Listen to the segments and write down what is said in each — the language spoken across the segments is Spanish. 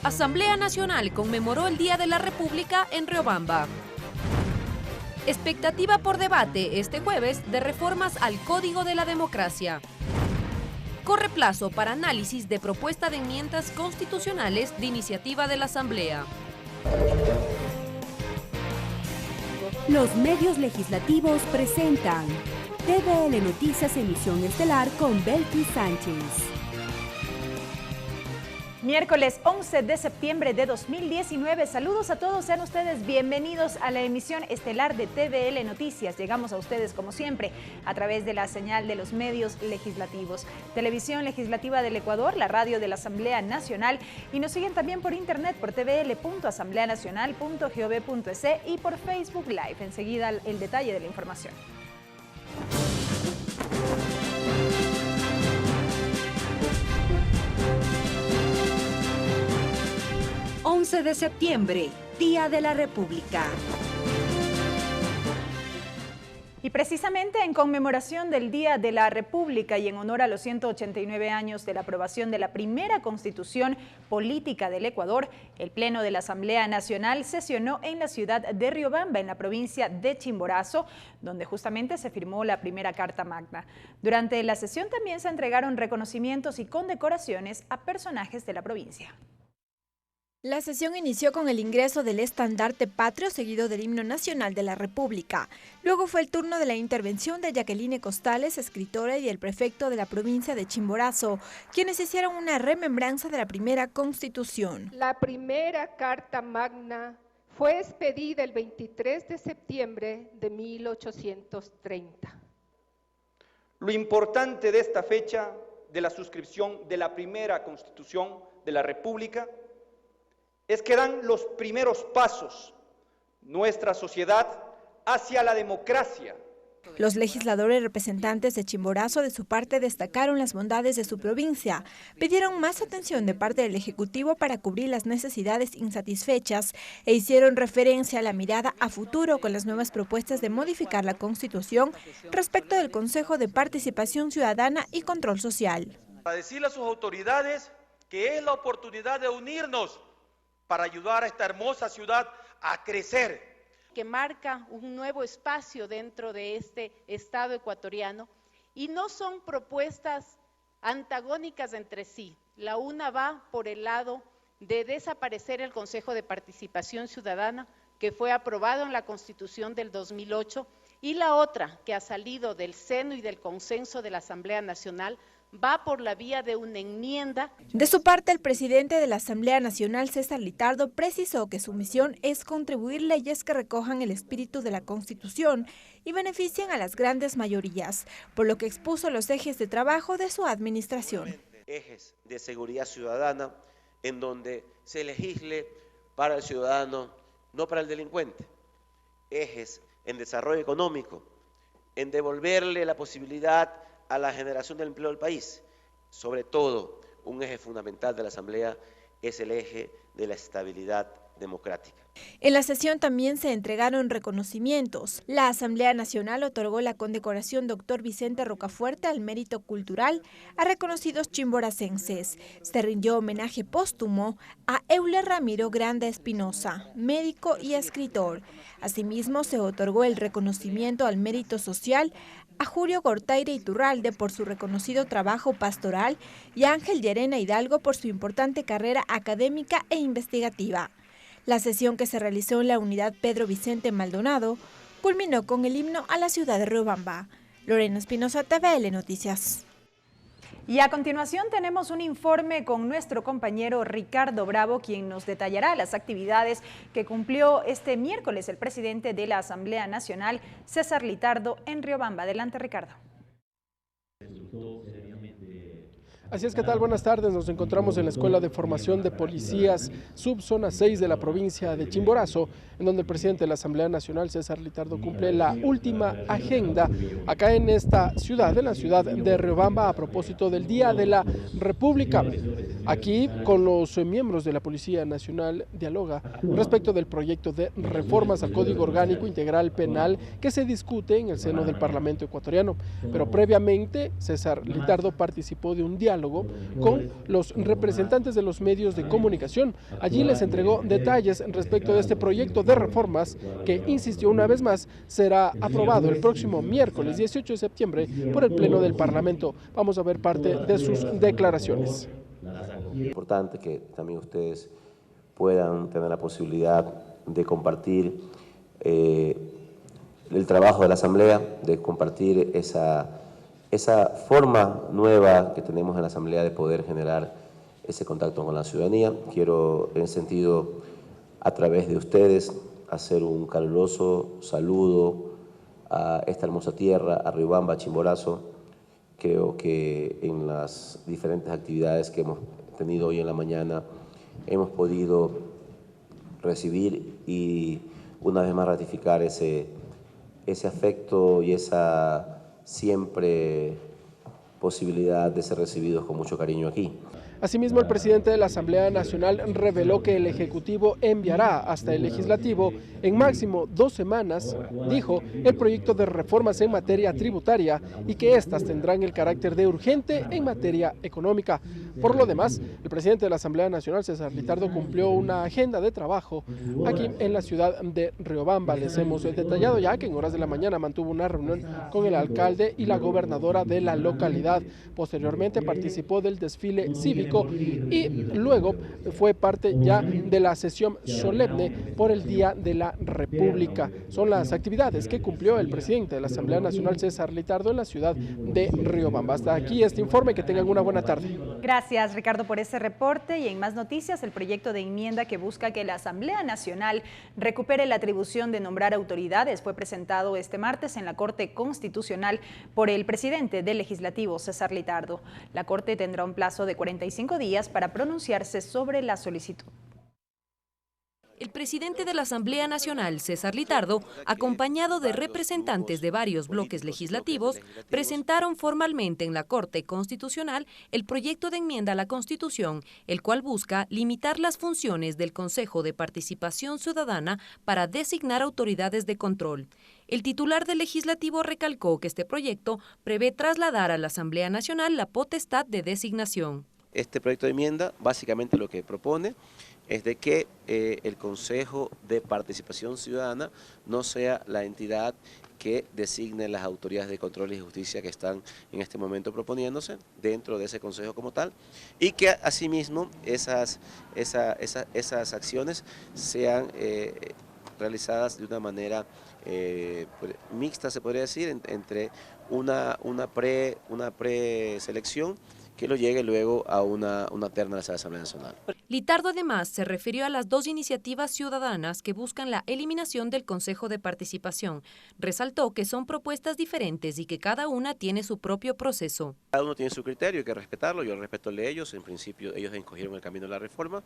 Asamblea Nacional conmemoró el Día de la República en Riobamba. Expectativa por debate este jueves de reformas al Código de la Democracia. Corre plazo para análisis de propuesta de enmiendas constitucionales de iniciativa de la Asamblea. Los medios legislativos presentan TVL Noticias Emisión Estelar con Belkis Sánchez. Miércoles 11 de septiembre de 2019. Saludos a todos, sean ustedes bienvenidos a la emisión estelar de TVL Noticias. Llegamos a ustedes como siempre a través de la señal de los medios legislativos. Televisión Legislativa del Ecuador, la radio de la Asamblea Nacional y nos siguen también por internet por tvl.asambleanacional.gov.es y por Facebook Live. Enseguida el detalle de la información. 11 de septiembre, Día de la República. Y precisamente en conmemoración del Día de la República y en honor a los 189 años de la aprobación de la primera Constitución Política del Ecuador, el Pleno de la Asamblea Nacional sesionó en la ciudad de Riobamba, en la provincia de Chimborazo, donde justamente se firmó la primera Carta Magna. Durante la sesión también se entregaron reconocimientos y condecoraciones a personajes de la provincia. La sesión inició con el ingreso del estandarte patrio seguido del himno nacional de la República. Luego fue el turno de la intervención de Jacqueline Costales, escritora, y el prefecto de la provincia de Chimborazo, quienes hicieron una remembranza de la primera Constitución. La primera Carta Magna fue expedida el 23 de septiembre de 1830. Lo importante de esta fecha de la suscripción de la primera Constitución de la República es que dan los primeros pasos nuestra sociedad hacia la democracia. Los legisladores representantes de Chimborazo de su parte destacaron las bondades de su provincia, pidieron más atención de parte del Ejecutivo para cubrir las necesidades insatisfechas e hicieron referencia a la mirada a futuro con las nuevas propuestas de modificar la Constitución respecto del Consejo de Participación Ciudadana y Control Social. Para decirle a sus autoridades que es la oportunidad de unirnos para ayudar a esta hermosa ciudad a crecer. Que marca un nuevo espacio dentro de este Estado ecuatoriano y no son propuestas antagónicas entre sí. La una va por el lado de desaparecer el Consejo de Participación Ciudadana, que fue aprobado en la Constitución del 2008, y la otra, que ha salido del seno y del consenso de la Asamblea Nacional, va por la vía de una enmienda. De su parte, el presidente de la Asamblea Nacional, César Litardo, precisó que su misión es contribuir leyes que recojan el espíritu de la Constitución y beneficien a las grandes mayorías, por lo que expuso los ejes de trabajo de su administración. Ejes de seguridad ciudadana, en donde se legisle para el ciudadano, no para el delincuente. Ejes en desarrollo económico, en devolverle la posibilidad a la generación del empleo del país. Sobre todo, un eje fundamental de la Asamblea es el eje de la estabilidad democrática. En la sesión también se entregaron reconocimientos. La Asamblea Nacional otorgó la condecoración Dr. Vicente Rocafuerte al mérito cultural a reconocidos chimboracenses. Se rindió homenaje póstumo a Euler Ramiro Granda Espinosa, médico y escritor. Asimismo, se otorgó el reconocimiento al mérito social a Julio Gortaire Iturralde por su reconocido trabajo pastoral y a Ángel Llerena Hidalgo por su importante carrera académica e investigativa. La sesión, que se realizó en la unidad Pedro Vicente Maldonado, culminó con el himno a la ciudad de Riobamba. Lorena Espinosa, TVL Noticias. Y a continuación tenemos un informe con nuestro compañero Ricardo Bravo, quien nos detallará las actividades que cumplió este miércoles el presidente de la Asamblea Nacional, César Litardo, en Riobamba. Adelante, Ricardo. Así es, ¿qué tal? Buenas tardes. Nos encontramos en la Escuela de Formación de Policías, subzona 6 de la provincia de Chimborazo, en donde el presidente de la Asamblea Nacional, César Litardo, cumple la última agenda acá en esta ciudad, en la ciudad de Riobamba, a propósito del Día de la República. Aquí, con los miembros de la Policía Nacional, dialoga respecto del proyecto de reformas al Código Orgánico Integral Penal que se discute en el seno del Parlamento ecuatoriano. Pero previamente, César Litardo participó de un diálogo diálogo con los representantes de los medios de comunicación. Allí les entregó detalles respecto de este proyecto de reformas que, insistió una vez más, será aprobado el próximo miércoles 18 de septiembre por el Pleno del Parlamento. Vamos a ver parte de sus declaraciones. Es importante que también ustedes puedan tener la posibilidad de compartir el trabajo de la Asamblea, de compartir esa forma nueva que tenemos en la Asamblea de poder generar ese contacto con la ciudadanía. Quiero, en ese sentido, a través de ustedes, hacer un caluroso saludo a esta hermosa tierra, a Riobamba, Chimborazo. Creo que en las diferentes actividades que hemos tenido hoy en la mañana hemos podido recibir y una vez más ratificar ese afecto y esa siempre posibilidad de ser recibidos con mucho cariño aquí. Asimismo, el presidente de la Asamblea Nacional reveló que el Ejecutivo enviará hasta el Legislativo en máximo 2 semanas, dijo, el proyecto de reformas en materia tributaria y que éstas tendrán el carácter de urgente en materia económica. Por lo demás, el presidente de la Asamblea Nacional, César Litardo, cumplió una agenda de trabajo aquí en la ciudad de Riobamba. Les hemos detallado ya que en horas de la mañana mantuvo una reunión con el alcalde y la gobernadora de la localidad. Posteriormente participó del desfile cívico y luego fue parte ya de la sesión solemne por el Día de la República. Son las actividades que cumplió el presidente de la Asamblea Nacional, César Litardo, en la ciudad de Riobamba. Hasta aquí este informe, que tengan una buena tarde. Gracias, Ricardo, por ese reporte. Y en más noticias, el proyecto de enmienda que busca que la Asamblea Nacional recupere la atribución de nombrar autoridades fue presentado este martes en la Corte Constitucional por el presidente del Legislativo, César Litardo. La Corte tendrá un plazo de 45 días para pronunciarse sobre la solicitud. El presidente de la Asamblea Nacional, César Litardo, acompañado de representantes de varios bloques legislativos, presentaron formalmente en la Corte Constitucional el proyecto de enmienda a la Constitución, el cual busca limitar las funciones del Consejo de Participación Ciudadana para designar autoridades de control. El titular del Legislativo recalcó que este proyecto prevé trasladar a la Asamblea Nacional la potestad de designación. Este proyecto de enmienda básicamente lo que propone es de que el Consejo de Participación Ciudadana no sea la entidad que designe las autoridades de control y justicia que están en este momento proponiéndose dentro de ese Consejo como tal, y que asimismo esas acciones sean realizadas de una manera mixta, se podría decir, entre una preselección que lo llegue luego a una terna de la Asamblea Nacional. Litardo además se refirió a las 2 iniciativas ciudadanas que buscan la eliminación del Consejo de Participación. Resaltó que son propuestas diferentes y que cada una tiene su propio proceso. Cada uno tiene su criterio, hay que respetarlo, yo respeto el de ellos, en principio ellos escogieron el camino de la reforma.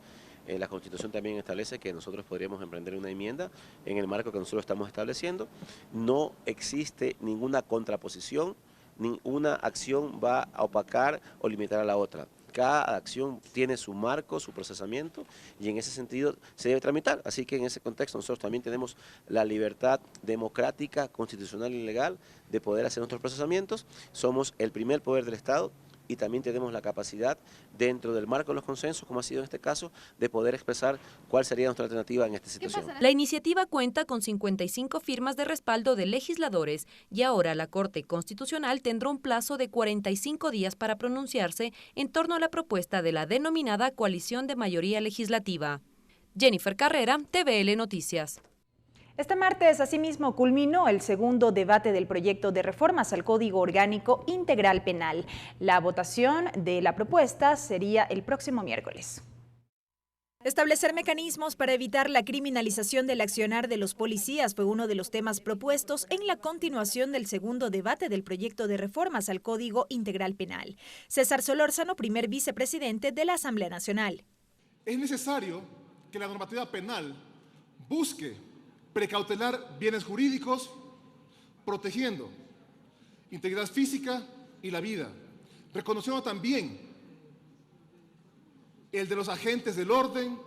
La Constitución también establece que nosotros podríamos emprender una enmienda en el marco que nosotros estamos estableciendo. No existe ninguna contraposición, ninguna acción va a opacar o limitar a la otra. Cada acción tiene su marco, su procesamiento, y en ese sentido se debe tramitar. Así que en ese contexto nosotros también tenemos la libertad democrática, constitucional y legal de poder hacer nuestros procesamientos. Somos el primer poder del Estado y también tenemos la capacidad, dentro del marco de los consensos, como ha sido en este caso, de poder expresar cuál sería nuestra alternativa en esta situación. La iniciativa cuenta con 55 firmas de respaldo de legisladores y ahora la Corte Constitucional tendrá un plazo de 45 días para pronunciarse en torno a la propuesta de la denominada coalición de mayoría legislativa. Jennifer Carrera, TVL Noticias. Este martes, asimismo, culminó el segundo debate del proyecto de reformas al Código Orgánico Integral Penal. La votación de la propuesta sería el próximo miércoles. Establecer mecanismos para evitar la criminalización del accionar de los policías fue uno de los temas propuestos en la continuación del segundo debate del proyecto de reformas al Código Integral Penal. César Solórzano, primer vicepresidente de la Asamblea Nacional. Es necesario que la normativa penal busque precautelar bienes jurídicos, protegiendo integridad física y la vida, reconociendo también el de los agentes del orden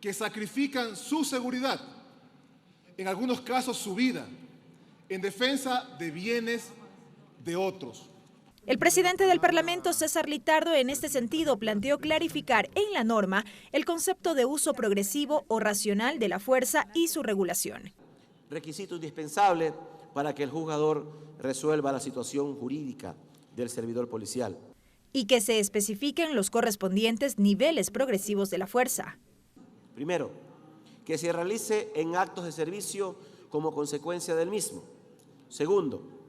que sacrifican su seguridad, en algunos casos su vida, en defensa de bienes de otros. El presidente del Parlamento, César Litardo, en este sentido planteó clarificar en la norma el concepto de uso progresivo o racional de la fuerza y su regulación. Requisito indispensable para que el juzgador resuelva la situación jurídica del servidor policial. Y que se especifiquen los correspondientes niveles progresivos de la fuerza. Primero, que se realice en actos de servicio como consecuencia del mismo. Segundo,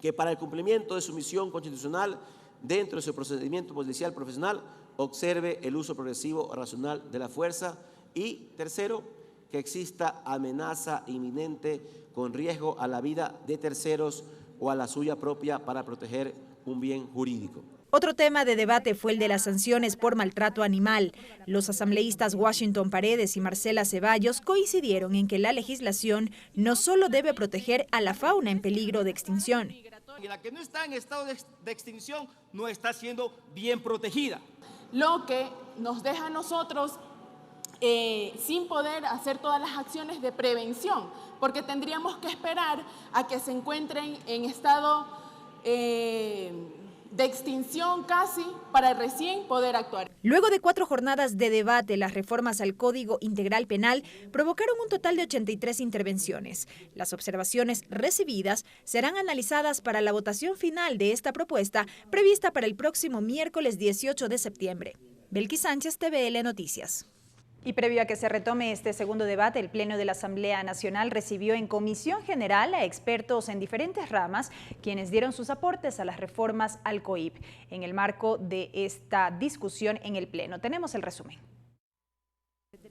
que para el cumplimiento de su misión constitucional dentro de su procedimiento policial profesional observe el uso progresivo o racional de la fuerza. Y tercero, que exista amenaza inminente con riesgo a la vida de terceros o a la suya propia para proteger un bien jurídico. Otro tema de debate fue el de las sanciones por maltrato animal. Los asambleístas Washington Paredes y Marcela Ceballos coincidieron en que la legislación no solo debe proteger a la fauna en peligro de extinción. Y la que no está en estado de extinción no está siendo bien protegida. Lo que nos deja a nosotros sin poder hacer todas las acciones de prevención, porque tendríamos que esperar a que se encuentren en estado de extinción casi para recién poder actuar. Luego de 4 jornadas de debate, las reformas al Código Integral Penal provocaron un total de 83 intervenciones. Las observaciones recibidas serán analizadas para la votación final de esta propuesta prevista para el próximo miércoles 18 de septiembre. Belkis Sánchez, TVL Noticias. Y previo a que se retome este segundo debate, el Pleno de la Asamblea Nacional recibió en comisión general a expertos en diferentes ramas, quienes dieron sus aportes a las reformas al COIP. En el marco de esta discusión en el Pleno, tenemos el resumen.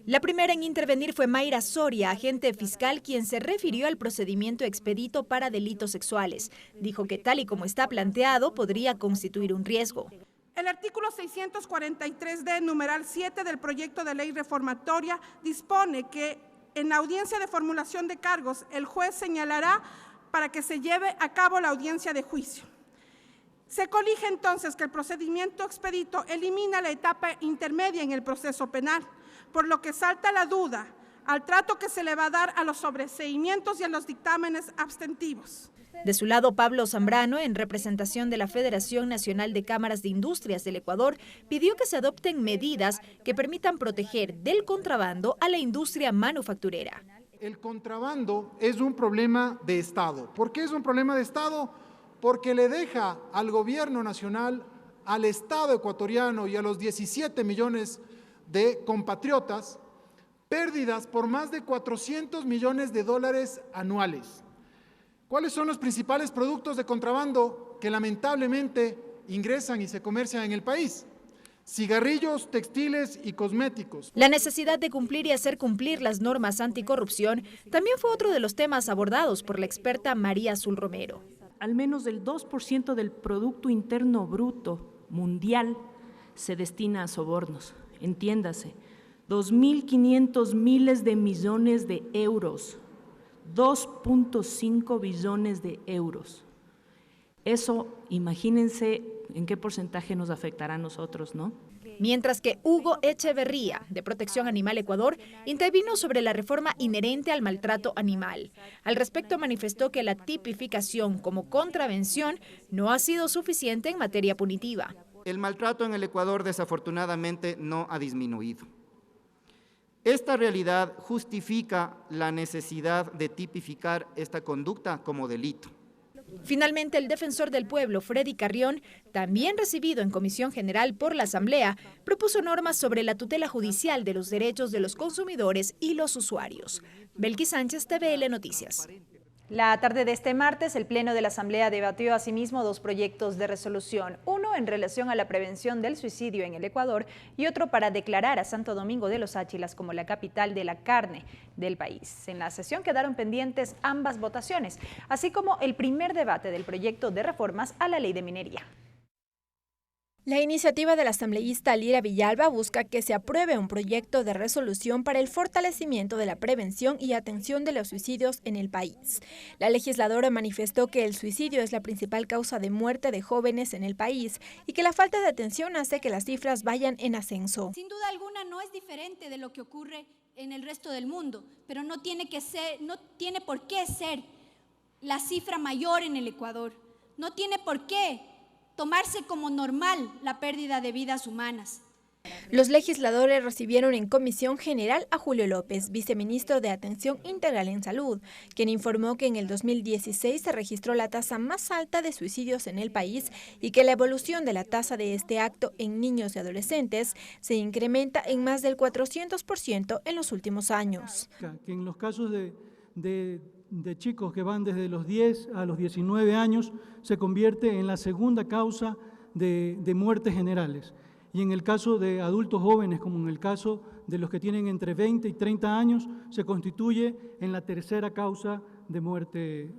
La primera en intervenir fue Mayra Soria, agente fiscal, quien se refirió al procedimiento expedito para delitos sexuales. Dijo que tal y como está planteado, podría constituir un riesgo. El artículo 643D, numeral 7 del proyecto de ley reformatoria dispone que en la audiencia de formulación de cargos el juez señalará para que se lleve a cabo la audiencia de juicio. Se colige entonces que el procedimiento expedito elimina la etapa intermedia en el proceso penal, por lo que salta la duda al trato que se le va a dar a los sobreseimientos y a los dictámenes abstentivos. De su lado, Pablo Zambrano, en representación de la Federación Nacional de Cámaras de Industrias del Ecuador, pidió que se adopten medidas que permitan proteger del contrabando a la industria manufacturera. El contrabando es un problema de Estado. ¿Por qué es un problema de Estado? Porque le deja al gobierno nacional, al Estado ecuatoriano y a los 17 millones de compatriotas pérdidas por más de 400 millones de dólares anuales. ¿Cuáles son los principales productos de contrabando que lamentablemente ingresan y se comercian en el país? Cigarrillos, textiles y cosméticos. La necesidad de cumplir y hacer cumplir las normas anticorrupción también fue otro de los temas abordados por la experta María Azul Romero. Al menos el 2% del Producto Interno Bruto mundial se destina a sobornos. Entiéndase, 2.500 miles de millones de euros. 2.5 billones de euros. Eso, imagínense en qué porcentaje nos afectará a nosotros, ¿no? Mientras que Hugo Echeverría, de Protección Animal Ecuador, intervino sobre la reforma inherente al maltrato animal. Al respecto manifestó que la tipificación como contravención no ha sido suficiente en materia punitiva. El maltrato en el Ecuador desafortunadamente no ha disminuido. Esta realidad justifica la necesidad de tipificar esta conducta como delito. Finalmente, el defensor del pueblo, Freddy Carrión, también recibido en comisión general por la Asamblea, propuso normas sobre la tutela judicial de los derechos de los consumidores y los usuarios. Belkis Sánchez, TVL Noticias. La tarde de este martes, el Pleno de la Asamblea debatió asimismo 2 proyectos de resolución, uno en relación a la prevención del suicidio en el Ecuador y otro para declarar a Santo Domingo de los Áchilas como la capital de la carne del país. En la sesión quedaron pendientes ambas votaciones, así como el primer debate del proyecto de reformas a la ley de minería. La iniciativa del asambleísta Lira Villalba busca que se apruebe un proyecto de resolución para el fortalecimiento de la prevención y atención de los suicidios en el país. La legisladora manifestó que el suicidio es la principal causa de muerte de jóvenes en el país y que la falta de atención hace que las cifras vayan en ascenso. Sin duda alguna no es diferente de lo que ocurre en el resto del mundo, pero no tiene por qué ser la cifra mayor en el Ecuador. No tiene por qué tomarse como normal la pérdida de vidas humanas. Los legisladores recibieron en comisión general a Julio López, viceministro de Atención Integral en Salud, quien informó que en el 2016 se registró la tasa más alta de suicidios en el país y que la evolución de la tasa de este acto en niños y adolescentes se incrementa en más del 400% en los últimos años. Que en los casos de chicos que van desde los 10 a los 19 años se convierte en la segunda causa de muertes generales. Y en el caso de adultos jóvenes, como en el caso de los que tienen entre 20 y 30 años, se constituye en la tercera causa de muerte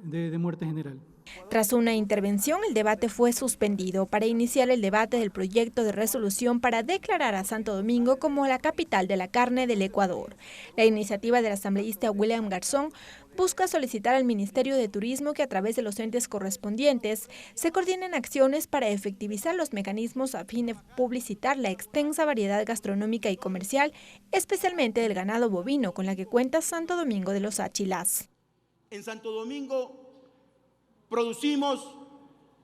general. Tras una intervención, el debate fue suspendido para iniciar el debate del proyecto de resolución para declarar a Santo Domingo como la capital de la carne del Ecuador. La iniciativa del asambleísta William Garzón busca solicitar al Ministerio de Turismo que a través de los entes correspondientes se coordinen acciones para efectivizar los mecanismos a fin de publicitar la extensa variedad gastronómica y comercial, especialmente del ganado bovino con la que cuenta Santo Domingo de los Áchilas. En Santo Domingo producimos,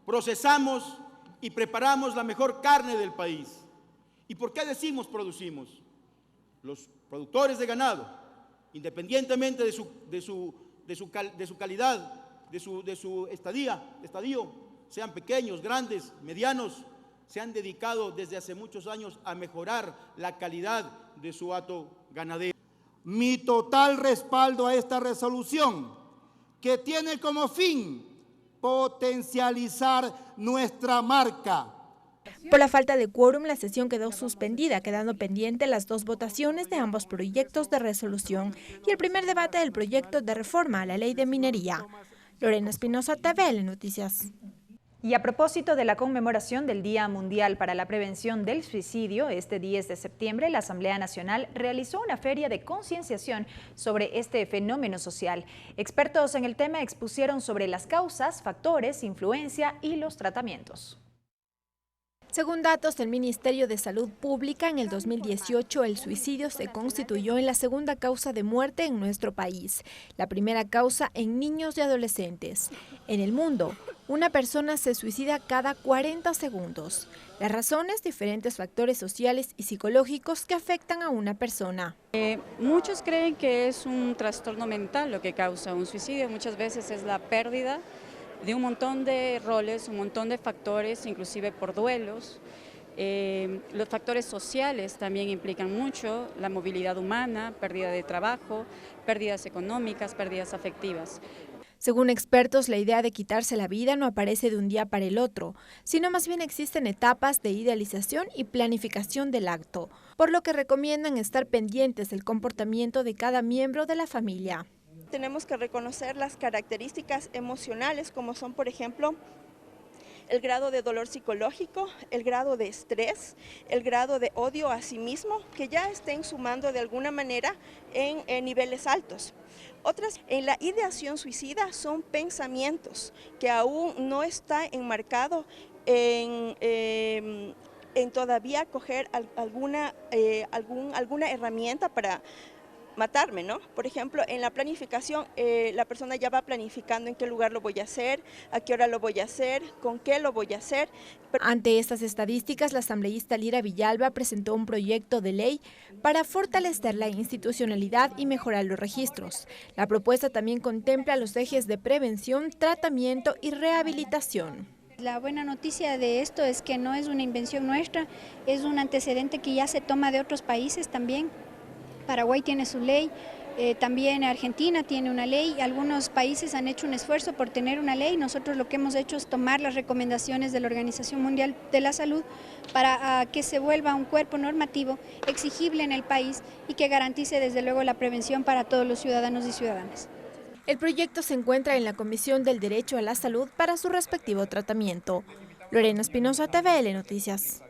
procesamos y preparamos la mejor carne del país. ¿Y por qué decimos producimos? Los productores de ganado, independientemente de su calidad, de su estadio, sean pequeños, grandes, medianos, se han dedicado desde hace muchos años a mejorar la calidad de su hato ganadero. Mi total respaldo a esta resolución, que tiene como fin potencializar nuestra marca. Por la falta de quórum, la sesión quedó suspendida, quedando pendiente las dos votaciones de ambos proyectos de resolución y el primer debate del proyecto de reforma a la ley de minería. Lorena Espinosa, TVL Noticias. Y a propósito de la conmemoración del Día Mundial para la Prevención del Suicidio, este 10 de septiembre la Asamblea Nacional realizó una feria de concienciación sobre este fenómeno social. Expertos en el tema expusieron sobre las causas, factores, influencia y los tratamientos. Según datos del Ministerio de Salud Pública, en el 2018 el suicidio se constituyó en la segunda causa de muerte en nuestro país, la primera causa en niños y adolescentes. En el mundo, una persona se suicida cada 40 segundos. Las razones, diferentes factores sociales y psicológicos que afectan a una persona. Muchos creen que es un trastorno mental lo que causa un suicidio, muchas veces es la pérdida de un montón de roles, un montón de factores, inclusive por duelos. Los factores sociales también implican mucho, la movilidad humana, pérdida de trabajo, pérdidas económicas, pérdidas afectivas. Según expertos, la idea de quitarse la vida no aparece de un día para el otro, sino más bien existen etapas de idealización y planificación del acto, por lo que recomiendan estar pendientes del comportamiento de cada miembro de la familia. Tenemos que reconocer las características emocionales, como son, por ejemplo, el grado de dolor psicológico, el grado de estrés, el grado de odio a sí mismo, que ya estén sumando de alguna manera en niveles altos. Otras, en la ideación suicida, son pensamientos que aún no está enmarcado en todavía coger alguna herramienta para matarme, ¿no? Por ejemplo, en la planificación, la persona ya va planificando en qué lugar lo voy a hacer, a qué hora lo voy a hacer, con qué lo voy a hacer. Ante estas estadísticas, la asambleísta Lira Villalba presentó un proyecto de ley para fortalecer la institucionalidad y mejorar los registros. La propuesta también contempla los ejes de prevención, tratamiento y rehabilitación. La buena noticia de esto es que no es una invención nuestra, es un antecedente que ya se toma de otros países también. Paraguay tiene su ley, también Argentina tiene una ley, algunos países han hecho un esfuerzo por tener una ley. Nosotros lo que hemos hecho es tomar las recomendaciones de la Organización Mundial de la Salud para que se vuelva un cuerpo normativo exigible en el país y que garantice desde luego la prevención para todos los ciudadanos y ciudadanas. El proyecto se encuentra en la Comisión del Derecho a la Salud para su respectivo tratamiento. Lorena Espinosa, TVL Noticias.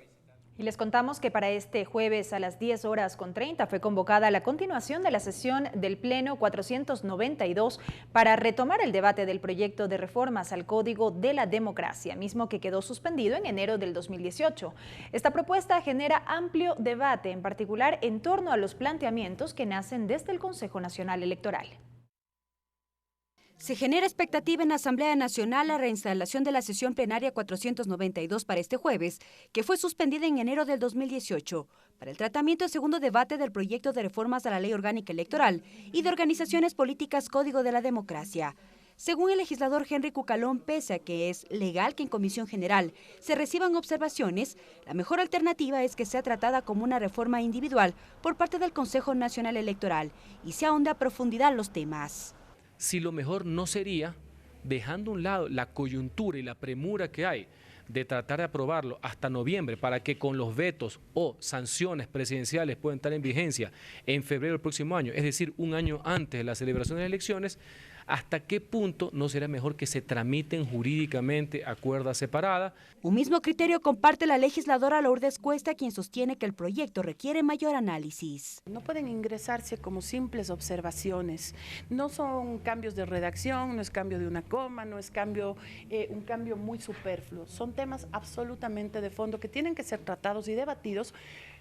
Y les contamos que para este jueves a las 10:30 fue convocada la continuación de la sesión del Pleno 492 para retomar el debate del proyecto de reformas al Código de la Democracia, mismo que quedó suspendido en enero del 2018. Esta propuesta genera amplio debate, en particular en torno a los planteamientos que nacen desde el Consejo Nacional Electoral. Se genera expectativa en la Asamblea Nacional la reinstalación de la sesión plenaria 492 para este jueves, que fue suspendida en enero del 2018, para el tratamiento del segundo debate del proyecto de reformas a la Ley Orgánica Electoral y de Organizaciones Políticas Código de la Democracia. Según el legislador Henry Cucalón, pese a que es legal que en Comisión General se reciban observaciones, la mejor alternativa es que sea tratada como una reforma individual por parte del Consejo Nacional Electoral y se ahonde a profundidad los temas. Si lo mejor no sería, dejando a un lado la coyuntura y la premura que hay de tratar de aprobarlo hasta noviembre para que con los vetos o sanciones presidenciales puedan estar en vigencia en febrero del próximo año, es decir, un año antes de la celebración de las elecciones, ¿hasta qué punto no será mejor que se tramiten jurídicamente a cuerda separada? Un mismo criterio comparte la legisladora Lourdes Cuesta, quien sostiene que el proyecto requiere mayor análisis. No pueden ingresarse como simples observaciones, no son cambios de redacción, no es cambio de una coma, no es un cambio muy superfluo, son temas absolutamente de fondo que tienen que ser tratados y debatidos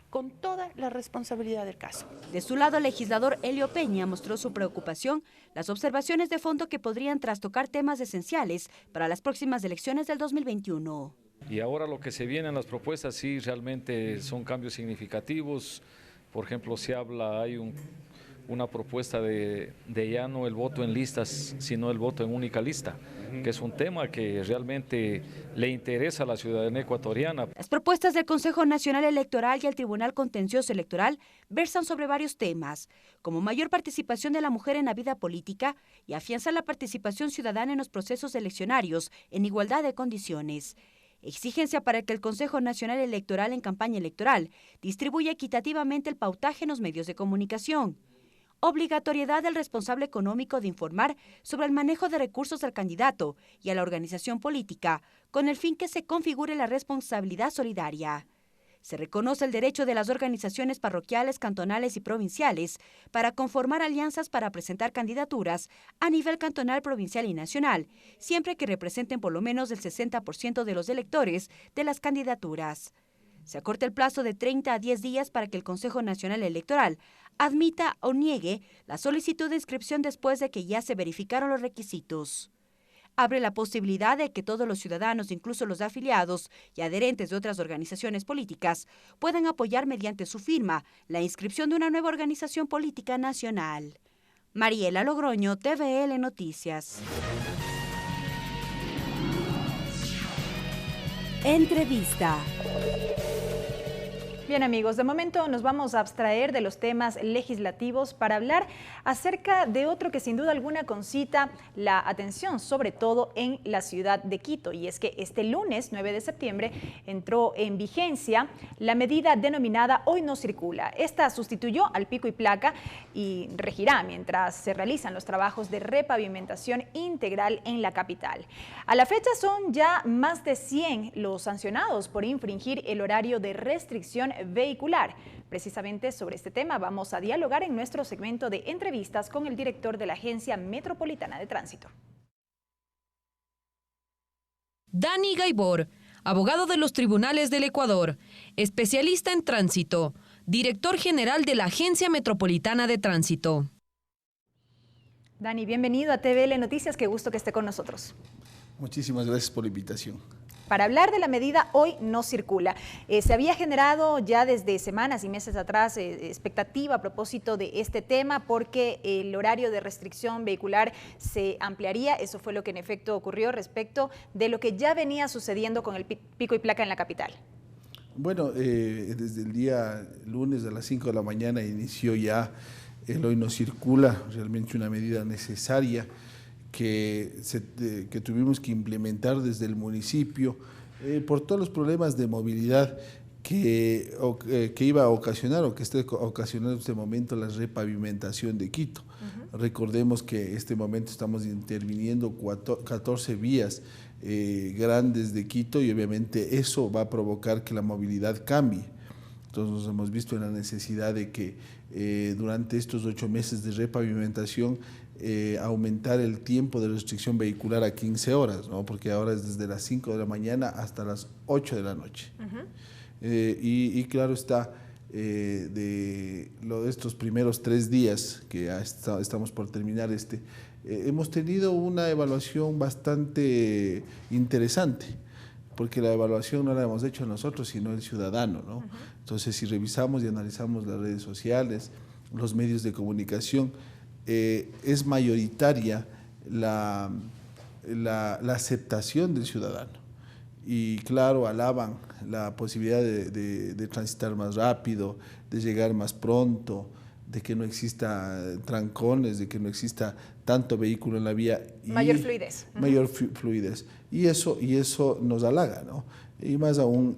con toda la responsabilidad del caso. De su lado, el legislador Helio Peña mostró su preocupación, las observaciones de fondo que podrían trastocar temas esenciales para las próximas elecciones del 2021. Y ahora lo que se viene en las propuestas sí realmente son cambios significativos. Por ejemplo, hay una propuesta de ya no el voto en listas, sino el voto en única lista, que es un tema que realmente le interesa a la ciudadanía ecuatoriana. Las propuestas del Consejo Nacional Electoral y el Tribunal Contencioso Electoral versan sobre varios temas, como mayor participación de la mujer en la vida política y afianzar la participación ciudadana en los procesos eleccionarios en igualdad de condiciones. Exigencia para que el Consejo Nacional Electoral en campaña electoral distribuya equitativamente el pautaje en los medios de comunicación. Obligatoriedad del responsable económico de informar sobre el manejo de recursos al candidato y a la organización política, con el fin que se configure la responsabilidad solidaria. Se reconoce el derecho de las organizaciones parroquiales, cantonales y provinciales para conformar alianzas para presentar candidaturas a nivel cantonal, provincial y nacional, siempre que representen por lo menos el 60% de los electores de las candidaturas. Se acorta el plazo de 30 a 10 días para que el Consejo Nacional Electoral admita o niegue la solicitud de inscripción después de que ya se verificaron los requisitos. Abre la posibilidad de que todos los ciudadanos, incluso los afiliados y adherentes de otras organizaciones políticas, puedan apoyar mediante su firma la inscripción de una nueva organización política nacional. Mariela Logroño, TVL Noticias. Entrevista. Bien amigos, de momento nos vamos a abstraer de los temas legislativos para hablar acerca de otro que sin duda alguna concita la atención, sobre todo en la ciudad de Quito. Y es que este lunes 9 de septiembre entró en vigencia la medida denominada Hoy no circula. Esta sustituyó al pico y placa y regirá mientras se realizan los trabajos de repavimentación integral en la capital. A la fecha son ya más de 100 los sancionados por infringir el horario de restricción vehicular. Precisamente sobre este tema vamos a dialogar en nuestro segmento de entrevistas con el director de la Agencia Metropolitana de Tránsito. Dani Gaibor, abogado de los tribunales del Ecuador, especialista en tránsito, director general de la Agencia Metropolitana de Tránsito. Dani, bienvenido a TVL Noticias, qué gusto que esté con nosotros. Muchísimas gracias por la invitación. Para hablar de la medida Hoy no circula. Se había generado ya desde semanas y meses atrás expectativa a propósito de este tema porque el horario de restricción vehicular se ampliaría. Eso fue lo que en efecto ocurrió respecto de lo que ya venía sucediendo con el pico y placa en la capital. Bueno, desde el día lunes a las 5 de la mañana inició ya el Hoy no circula, realmente una medida necesaria que tuvimos que implementar desde el municipio por todos los problemas de movilidad que iba a ocasionar o que está ocasionando en este momento la repavimentación de Quito. Recordemos que en este momento estamos interviniendo 14 vías grandes de Quito y obviamente eso va a provocar que la movilidad cambie. Entonces nos hemos visto en la necesidad de que durante estos 8 meses de repavimentación aumentar el tiempo de restricción vehicular a 15 horas, ¿no? Porque ahora es desde las 5 de la mañana hasta las 8 de la noche. Y claro está, de estos primeros 3 días que estamos por terminar hemos tenido una evaluación bastante interesante, porque la evaluación no la hemos hecho nosotros, sino el ciudadano, ¿no? Entonces, si revisamos y analizamos las redes sociales, los medios de comunicación, es mayoritaria la aceptación del ciudadano. Y claro, alaban la posibilidad de transitar más rápido, de llegar más pronto, de que no exista trancones, de que no exista tanto vehículo en la vía. Mayor fluidez. Mayor fluidez. Y eso nos halaga, ¿no? Y más aún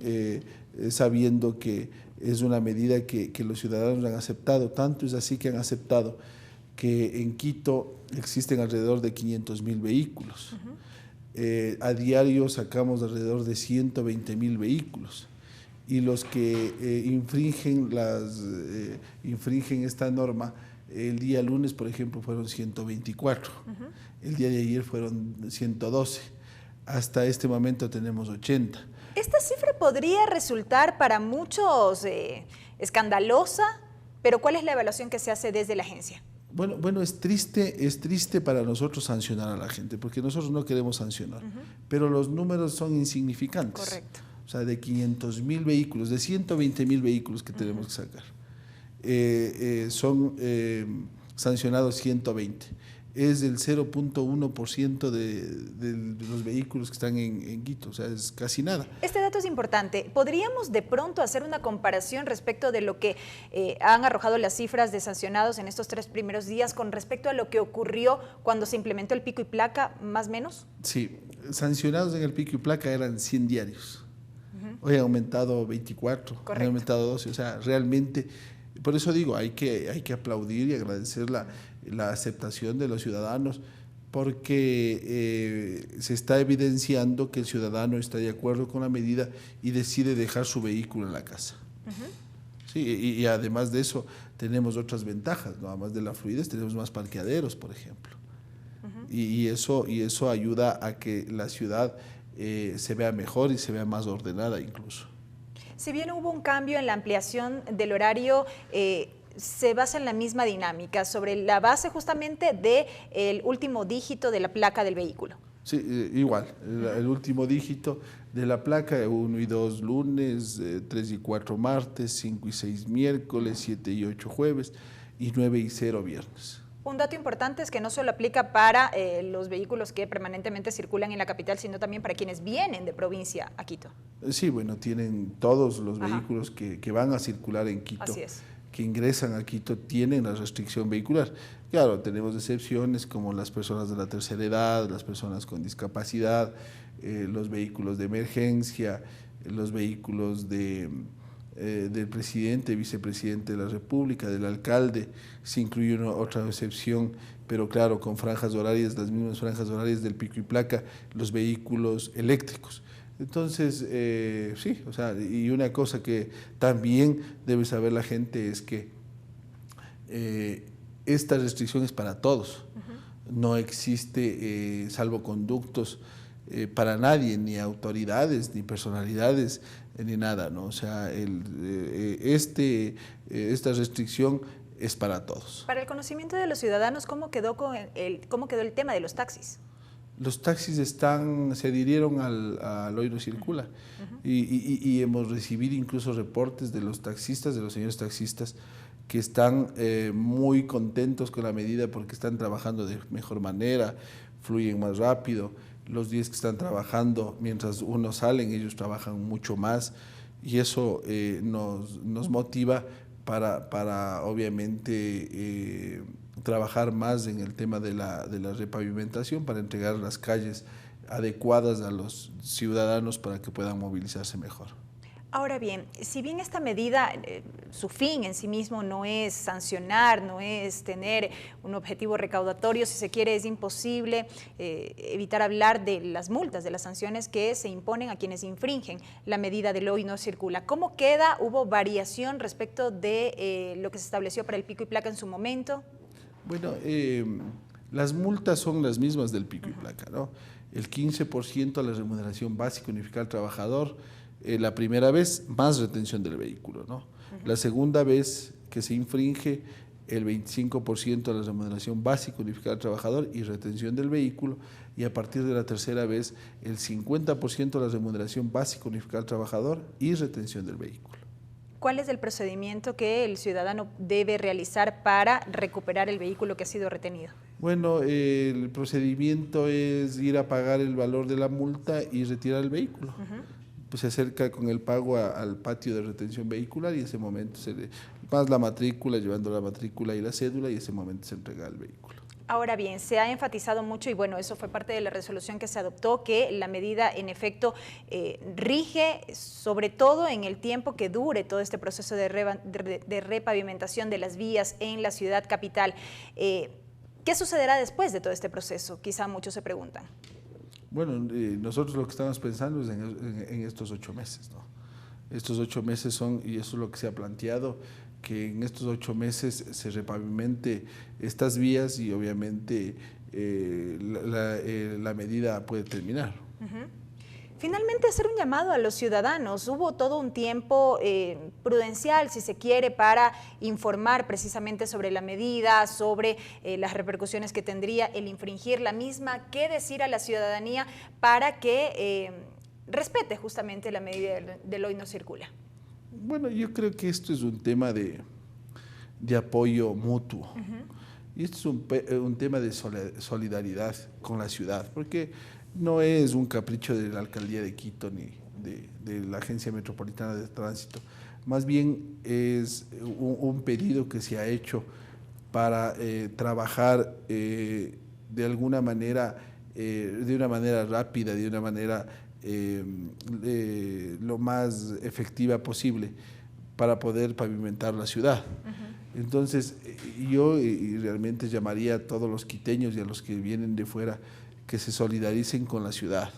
sabiendo que es una medida que los ciudadanos han aceptado. Tanto es así que han aceptado que en Quito existen alrededor de 500.000 vehículos. A diario sacamos alrededor de 120.000 vehículos. Y los que infringen esta norma, el día lunes, por ejemplo, fueron 124. El día de ayer fueron 112. Hasta este momento tenemos 80. Esta cifra podría resultar para muchos escandalosa, pero ¿cuál es la evaluación que se hace desde la agencia? Bueno, es triste para nosotros sancionar a la gente, porque nosotros no queremos sancionar, pero los números son insignificantes. Correcto. O sea, de 500.000 vehículos, de 100.000 vehículos que tenemos que sacar, son sancionados 120. Es el 0.1% de los vehículos que están en Quito, o sea, es casi nada. Este dato es importante. ¿Podríamos de pronto hacer una comparación respecto de lo que han arrojado las cifras de sancionados en estos 3 primeros días con respecto a lo que ocurrió cuando se implementó el pico y placa, más o menos? Sí, sancionados en el pico y placa eran 100 diarios. Hoy han aumentado 24, Correcto. Han aumentado 12, o sea, realmente, por eso digo, hay que aplaudir y agradecer la aceptación de los ciudadanos, porque se está evidenciando que el ciudadano está de acuerdo con la medida y decide dejar su vehículo en la casa. Sí, y además de eso tenemos otras ventajas, ¿no? Además de la fluidez, tenemos más parqueaderos, por ejemplo. Y eso ayuda a que la ciudad se vea mejor y se vea más ordenada incluso. Si bien hubo un cambio en la ampliación del horario, se basa en la misma dinámica, sobre la base justamente del último dígito de la placa del vehículo. Sí, igual, el último dígito de la placa, 1 y 2 lunes, 3 y 4 martes, 5 y 6 miércoles, 7 y 8 jueves y 9 y 0 viernes. Un dato importante es que no solo aplica para los vehículos que permanentemente circulan en la capital, sino también para quienes vienen de provincia a Quito. Sí, bueno, tienen todos los vehículos que van a circular en Quito. Así es. Que ingresan a Quito tienen la restricción vehicular. Claro, tenemos excepciones como las personas de la tercera edad, las personas con discapacidad, los vehículos de emergencia, los vehículos del presidente, vicepresidente de la República, del alcalde. Se incluye otra excepción, pero claro, con franjas horarias, las mismas franjas horarias del pico y placa, los vehículos eléctricos. Entonces, sí, o sea, y una cosa que también debe saber la gente es que esta restricción es para todos. No existe salvoconductos para nadie, ni autoridades, ni personalidades, ni nada, ¿no? O sea, esta restricción es para todos. Para el conocimiento de los ciudadanos, ¿cómo quedó el tema de los taxis? Los taxis se adhirieron al Hoy No Circula y hemos recibido incluso reportes de los taxistas, de los señores taxistas, que están muy contentos con la medida porque están trabajando de mejor manera, fluyen más rápido. Los días que están trabajando, mientras unos salen, ellos trabajan mucho más y eso nos motiva para obviamente trabajar más en el tema de la repavimentación, para entregar las calles adecuadas a los ciudadanos para que puedan movilizarse mejor. Ahora bien, si bien esta medida, su fin en sí mismo no es sancionar, no es tener un objetivo recaudatorio, si se quiere, es imposible evitar hablar de las multas, de las sanciones que se imponen a quienes infringen la medida del Hoy No Circula. ¿Cómo queda? ¿Hubo variación respecto de lo que se estableció para el pico y placa en su momento? Bueno, las multas son las mismas del pico y placa, ¿no? El 15% a la remuneración básica unificada al trabajador, la primera vez más retención del vehículo, ¿no? La segunda vez que se infringe el 25% de la remuneración básica unificada al trabajador y retención del vehículo, y a partir de la tercera vez el 50% de la remuneración básica unificada al trabajador y retención del vehículo. ¿Cuál es el procedimiento que el ciudadano debe realizar para recuperar el vehículo que ha sido retenido? Bueno, el procedimiento es ir a pagar el valor de la multa y retirar el vehículo. Pues se acerca con el pago al patio de retención vehicular y en ese momento se le más la matrícula, llevando la matrícula y la cédula, y en ese momento se entrega el vehículo. Ahora bien, se ha enfatizado mucho, y bueno, eso fue parte de la resolución que se adoptó, que la medida en efecto rige sobre todo en el tiempo que dure todo este proceso de repavimentación de las vías en la ciudad capital. ¿Qué sucederá después de todo este proceso? Quizá muchos se preguntan. Bueno, nosotros lo que estamos pensando es en estos 8 meses, ¿no? Estos 8 meses son, y eso es lo que se ha planteado, que en estos 8 meses se repavimente estas vías y obviamente la medida puede terminar. Finalmente, hacer un llamado a los ciudadanos. Hubo todo un tiempo prudencial, si se quiere, para informar precisamente sobre la medida, sobre las repercusiones que tendría el infringir la misma. ¿Qué decir a la ciudadanía para que respete justamente la medida del hoy no circula? Bueno, yo creo que esto es un tema de apoyo mutuo. Y esto es un tema de solidaridad con la ciudad, porque no es un capricho de la Alcaldía de Quito ni de la Agencia Metropolitana de Tránsito. Más bien es un pedido que se ha hecho para trabajar de alguna manera, de una manera rápida, de una manera lo más efectiva posible para poder pavimentar la ciudad. Entonces, yo realmente llamaría a todos los quiteños y a los que vienen de fuera que se solidaricen con la ciudad,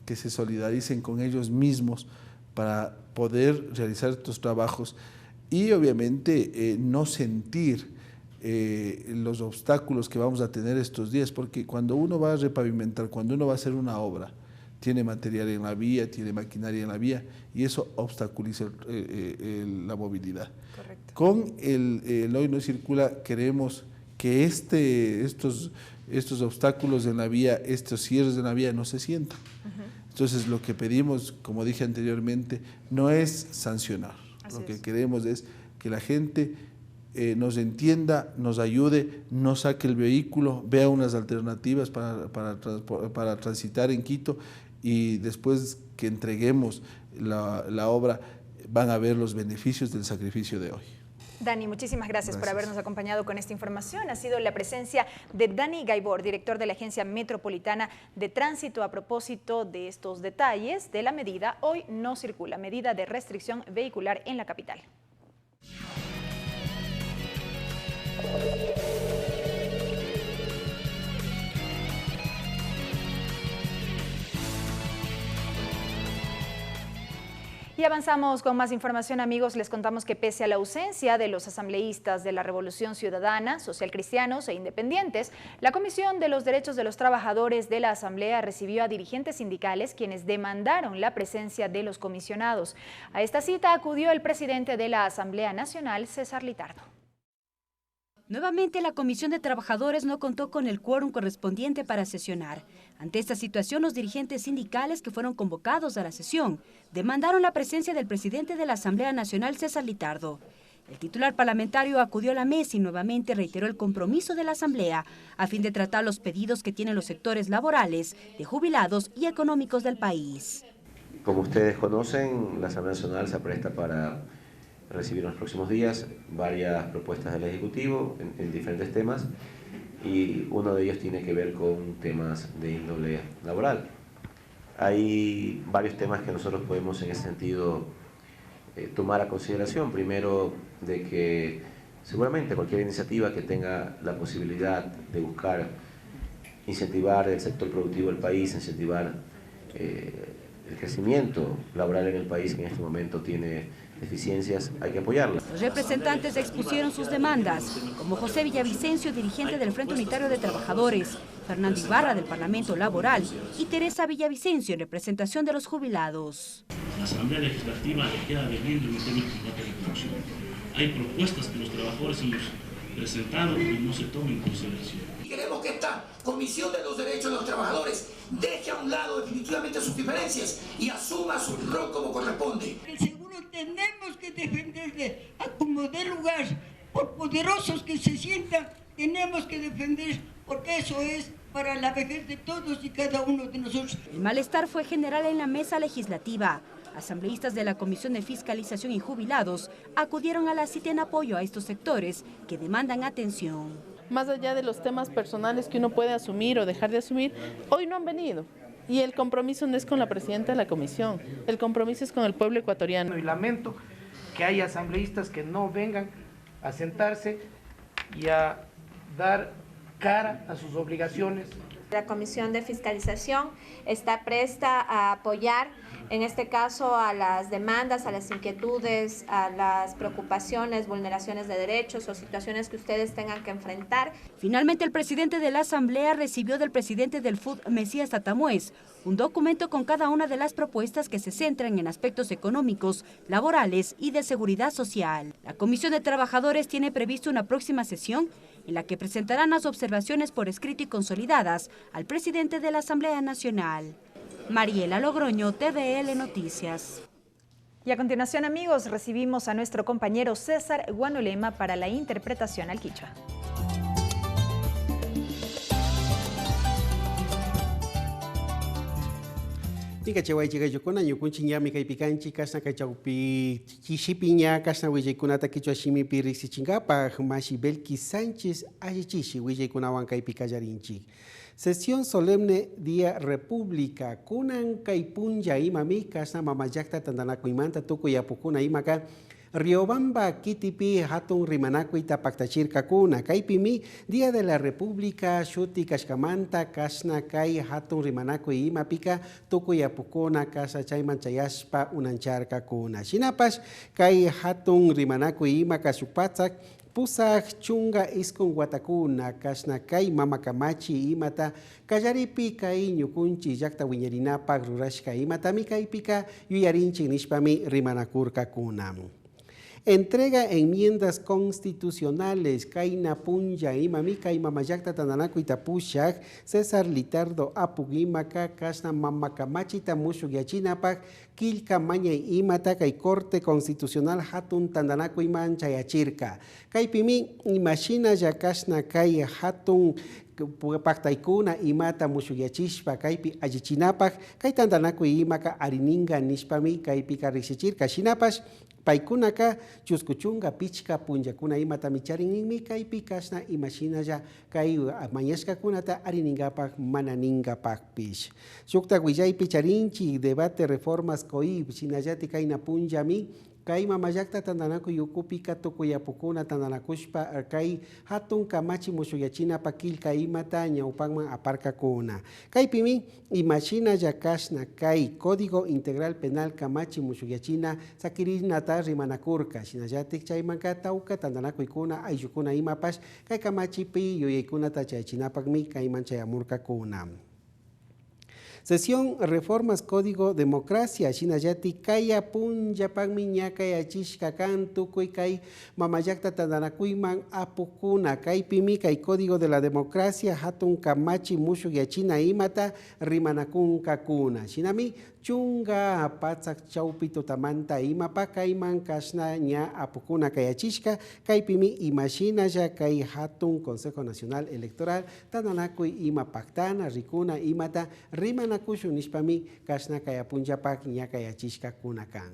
que se solidaricen con ellos mismos para poder realizar estos trabajos y obviamente no sentir los obstáculos que vamos a tener estos días, porque cuando uno va a repavimentar, cuando uno va a hacer una obra, tiene material en la vía, tiene maquinaria en la vía y eso obstaculiza la movilidad. Correcto. Con el hoy no circula, queremos que estos obstáculos en la vía, estos cierres en la vía no se sientan. Entonces lo que pedimos, como dije anteriormente, no es sancionar. Lo que queremos es que la gente nos entienda, nos ayude, no saque el vehículo, vea unas alternativas para transitar en Quito y después que entreguemos la obra van a ver los beneficios del sacrificio de hoy. Dani, muchísimas gracias por habernos acompañado con esta información. Ha sido la presencia de Dani Gaibor, director de la Agencia Metropolitana de Tránsito, a propósito de estos detalles de la medida Hoy no circula, medida de restricción vehicular en la capital. Y avanzamos con más información, amigos. Les contamos que pese a la ausencia de los asambleístas de la Revolución Ciudadana, socialcristianos e independientes, la Comisión de los Derechos de los Trabajadores de la Asamblea recibió a dirigentes sindicales quienes demandaron la presencia de los comisionados. A esta cita acudió el presidente de la Asamblea Nacional, César Litardo. Nuevamente, la Comisión de Trabajadores no contó con el quórum correspondiente para sesionar. Ante esta situación, los dirigentes sindicales que fueron convocados a la sesión demandaron la presencia del presidente de la Asamblea Nacional, César Litardo. El titular parlamentario acudió a la mesa y nuevamente reiteró el compromiso de la Asamblea a fin de tratar los pedidos que tienen los sectores laborales, de jubilados y económicos del país. Como ustedes conocen, la Asamblea Nacional se presta para recibir en los próximos días varias propuestas del Ejecutivo en diferentes temas y uno de ellos tiene que ver con temas de índole laboral. Hay varios temas que nosotros podemos en ese sentido tomar a consideración. Primero, de que seguramente cualquier iniciativa que tenga la posibilidad de buscar incentivar el sector productivo del país, incentivar el crecimiento laboral en el país que en este momento tiene deficiencias, hay que apoyarla. Los representantes expusieron sus demandas, como José Villavicencio, dirigente del Frente Unitario de Trabajadores, Fernando Ibarra, del Parlamento Laboral, y Teresa Villavicencio, en representación de los jubilados. La Asamblea Legislativa le queda debiendo en el tema de combate a la corrupción. Hay propuestas que los trabajadores hemos presentados y no se tomen en consideración. Queremos que esta Comisión de los Derechos de los Trabajadores deje a un lado definitivamente sus diferencias y asuma su rol como corresponde. El seguro tenemos que defenderle a como dé lugar, por poderosos que se sientan, tenemos que defender, porque eso es para la vejez de todos y cada uno de nosotros. El malestar fue general en la mesa legislativa. Asambleístas de la Comisión de Fiscalización y Jubilados acudieron a la cita en apoyo a estos sectores que demandan atención. Más allá de los temas personales que uno puede asumir o dejar de asumir, hoy no han venido. Y el compromiso no es con la presidenta de la comisión, el compromiso es con el pueblo ecuatoriano. Y lamento que haya asambleístas que no vengan a sentarse y a dar cara a sus obligaciones. La Comisión de Fiscalización está presta a apoyar, en este caso, a las demandas, a las inquietudes, a las preocupaciones, vulneraciones de derechos o situaciones que ustedes tengan que enfrentar. Finalmente, el presidente de la Asamblea recibió del presidente del FUD, Mesías Tatamuez, un documento con cada una de las propuestas que se centran en aspectos económicos, laborales y de seguridad social. La Comisión de Trabajadores tiene previsto una próxima sesión en la que presentarán las observaciones por escrito y consolidadas al presidente de la Asamblea Nacional. Mariela Logroño, TVL Noticias. Y a continuación, amigos, recibimos a nuestro compañero César Guanolema para la interpretación al quichua. Tika cewai chica yukuna yukunchi nyami kai pikanchi kasna kai chaupi chishipiña kasna wijaykunata kichwa shimi piriksi chingapa mashi Belki Sánchez ayichishi wijaykunawan kai pikallarinchi. Sesión solemne Día República kunan kai punja imami kasna mamayakta tandanakuimanta tukuyapukuna imaka Riobamba kitipi hatun rimanakui tapaktachirka kuna kaipimi Día de la República shuti kashkamanta kasna kai hatun rimanakui imapika tukuyapukuna kasa chayman chayaspa unancharka kuna shinapas kai hatun rimanakui imaka supatsak pusak chunga iskun watakuna kasna kai mamakamachi imata kallaripi kai ñukunchi llakta wiñarinapak rurashka imatami kaipika yuyarinchi nishpami rimanakurka kunam. Entrega enmiendas constitucionales Kaina Punja Imami Kaima Mayakta Tananaku Itapushak César Litardo Apugimaka Kasna Mamakamachi Tamushu Yachinapak Kilka Maña Imata Kai Corte Constitucional Hatun Tandanaku Iman Chayachirka Kaipimi Imashina Yakasna Kai Hatun Paktaikuna imata mushuyachishpa kaipi ayichinapak kai tandanaku imaka arininga nishpami kaipi karisichirka shinapash paikunaka chuskuchunga pichka punjakuna imata micharinmi kaipi kasna imashinaya kai mañashka kunata ariningapak mananingapak pish shukta willaypi charinchi debate reformas koib shinayati kaina punjami kai mamayakta tandanaku yukupika tukuyapukuna tandanakushpa kai hatun kamachi mushuyachina pakil kai mata ñawpanman aparka kuna kai pimi imashina yakashna kai Código Integral Penal kamachi mushuyachina sakirinata rimanakurka shinayatik chaymanka tauka tandanakuykuna ayllukuna imapash kai kamachipi yuyaykunata chaychinapakmi kayman chayamurka kuna. Sesión Reformas Código Democracia Shinayati Kaya Punjapagmi Ñakay Achishka Kan Tukuy Kay Mamayakta Tandanakuiman Apukuna Kay Pimi Kay Código de la Democracia Hatun Kamachi Mushu Yachina Imata Rimanakun Kakuna Shinami Chunga Apatsak Chaupito Tamanta Imapa Kayman Kashna Ña Apukuna Kay Achishka Kay Pimi Imashina Ya Kay Hatun Consejo Nacional Electoral Tandanakui Imapaktana Rikuna Imata Rimanakushu Nishpami Kashna Kay Apunjapak Ña Kay Achishka Kunakan.